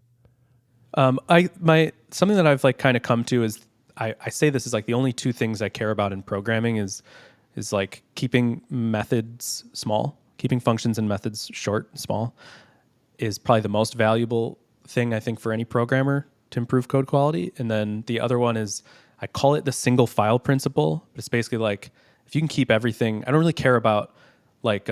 Something that I've like kind of come to is I say this is like the only two things I care about in programming is like keeping methods small, keeping functions and methods short and small, is probably the most valuable thing I think for any programmer to improve code quality. And then the other one is, I call it the single file principle. It's basically like, if you can keep everything, I don't really care about like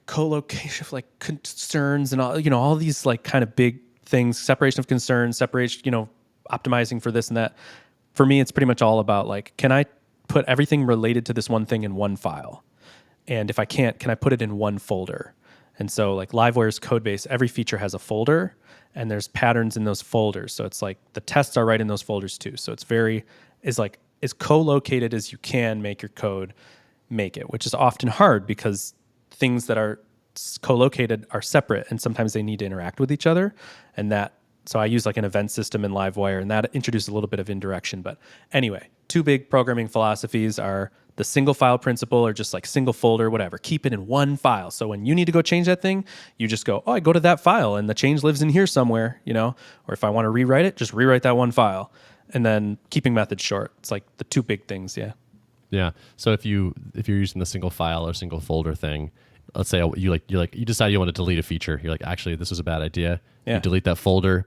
co-location, like concerns and all, all these like kind of big things, separation of concerns, separation, optimizing for this and that. For me, it's pretty much all about like, can I put everything related to this one thing in one file? And if I can't, can I put it in one folder? And so like Livewire's code base, every feature has a folder and there's patterns in those folders. So it's like the tests are right in those folders too. So it's as co-located as you can make your code make it, which is often hard because things that are co-located are separate and sometimes they need to interact with each other. So I use like an event system in Livewire, and that introduced a little bit of indirection. But anyway, two big programming philosophies are the single file principle, or just like single folder, whatever. Keep it in one file. So when you need to go change that thing, you just go, I go to that file and the change lives in here somewhere, or if I want to rewrite it, just rewrite that one file. And then keeping methods short. It's like the two big things, yeah. Yeah. So if you're using the single file or single folder thing, let's say you decide you want to delete a feature. You're like, actually, this was a bad idea. Yeah. You delete that folder.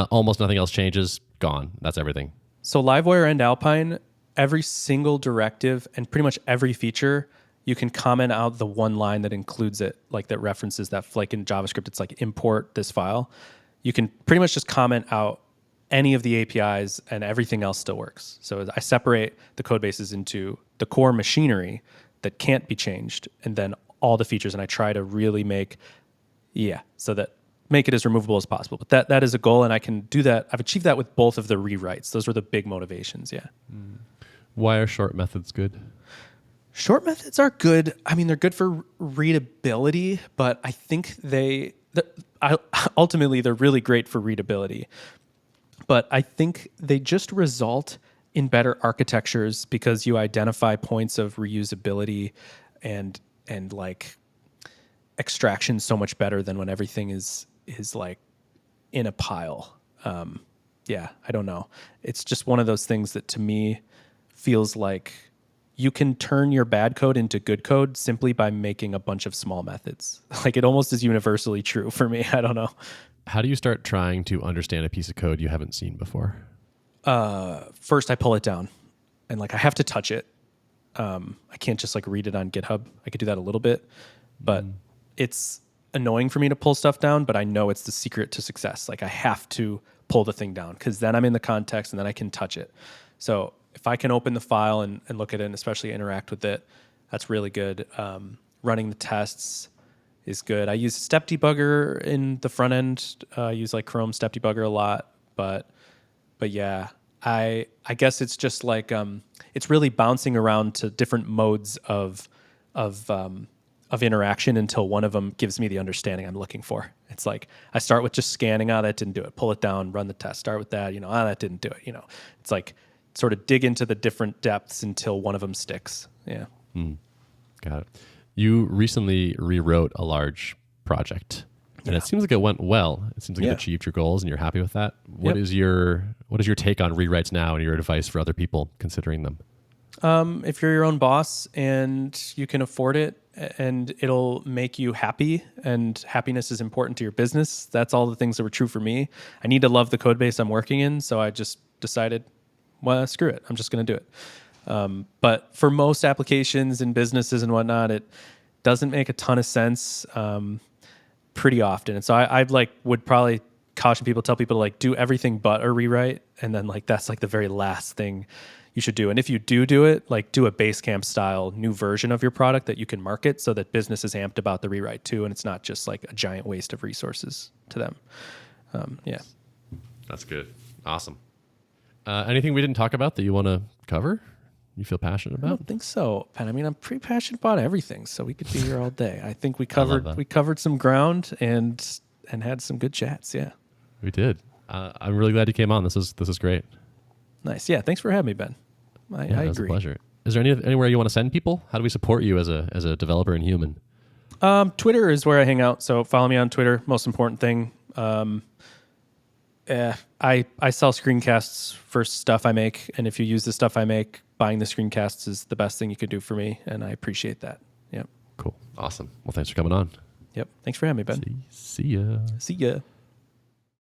Almost nothing else changes. Gone. That's everything. So Livewire and Alpine, every single directive and pretty much every feature, you can comment out the one line that includes it, like that references that. Like in JavaScript, it's like import this file. You can pretty much just comment out any of the APIs and everything else still works. So I separate the code bases into the core machinery that can't be changed and then all the features. And I try to really make it as removable as possible. But that is a goal, and I can do that. I've achieved that with both of the rewrites. Those were the big motivations, yeah. Why are short methods good? Short methods are good. I mean, they're good for readability, but I think ultimately they're really great for readability. But I think they just result in better architectures because you identify points of reusability and like extraction so much better than when everything is like in a pile. I don't know. It's just one of those things that to me feels like you can turn your bad code into good code simply by making a bunch of small methods. Like it almost is universally true for me. I don't know. How do you start trying to understand a piece of code you haven't seen before? First, I pull it down and like I have to touch it. I can't just like read it on GitHub. I could do that a little bit, but it's annoying for me to pull stuff down, but I know it's the secret to success. Like I have to pull the thing down because then I'm in the context and then I can touch it. So if I can open the file and look at it and especially interact with it, that's really good. Running the tests is good. I use step debugger in the front end. I use like Chrome step debugger a lot, but yeah, I guess it's just like it's really bouncing around to different modes of interaction until one of them gives me the understanding I'm looking for. It's like I start with just scanning, that didn't do it. Pull it down, run the test. Start with that, that didn't do it. It's like sort of dig into the different depths until one of them sticks. Yeah. Got it. You recently rewrote a large project, and it seems like it went well. It seems like you've achieved your goals, and you're happy with that. What is your take on rewrites now, and your advice for other people considering them? If you're your own boss and you can afford it, and it'll make you happy, and happiness is important to your business. That's all the things that were true for me. I need to love the code base I'm working in, so I just decided, well, screw it. I'm just going to do it. But for most applications and businesses and whatnot, it doesn't make a ton of sense pretty often. And so I would probably caution people, tell people to like do everything but a rewrite, and then like that's like the very last thing you should do. And if you do it, like do a Basecamp style new version of your product that you can market so that business is amped about the rewrite too, and it's not just like a giant waste of resources to them. That's good. Awesome. Anything we didn't talk about that you want to cover? You feel passionate about? I don't think so, Penn. I mean, I'm pretty passionate about everything, so we could be here all day. I think we covered some ground and had some good chats. Yeah, we did. I'm really glad you came on. This is great. Nice. Yeah, thanks for having me, Ben. I agree. It was a pleasure. Is there anywhere you want to send people? How do we support you as a developer and human? Twitter is where I hang out, so follow me on Twitter. Most important thing. I sell screencasts for stuff I make, and if you use the stuff I make, buying the screencasts is the best thing you could do for me, and I appreciate that. Yep. Cool. Awesome. Well, thanks for coming on. Yep. Thanks for having me, Ben. See ya. See ya.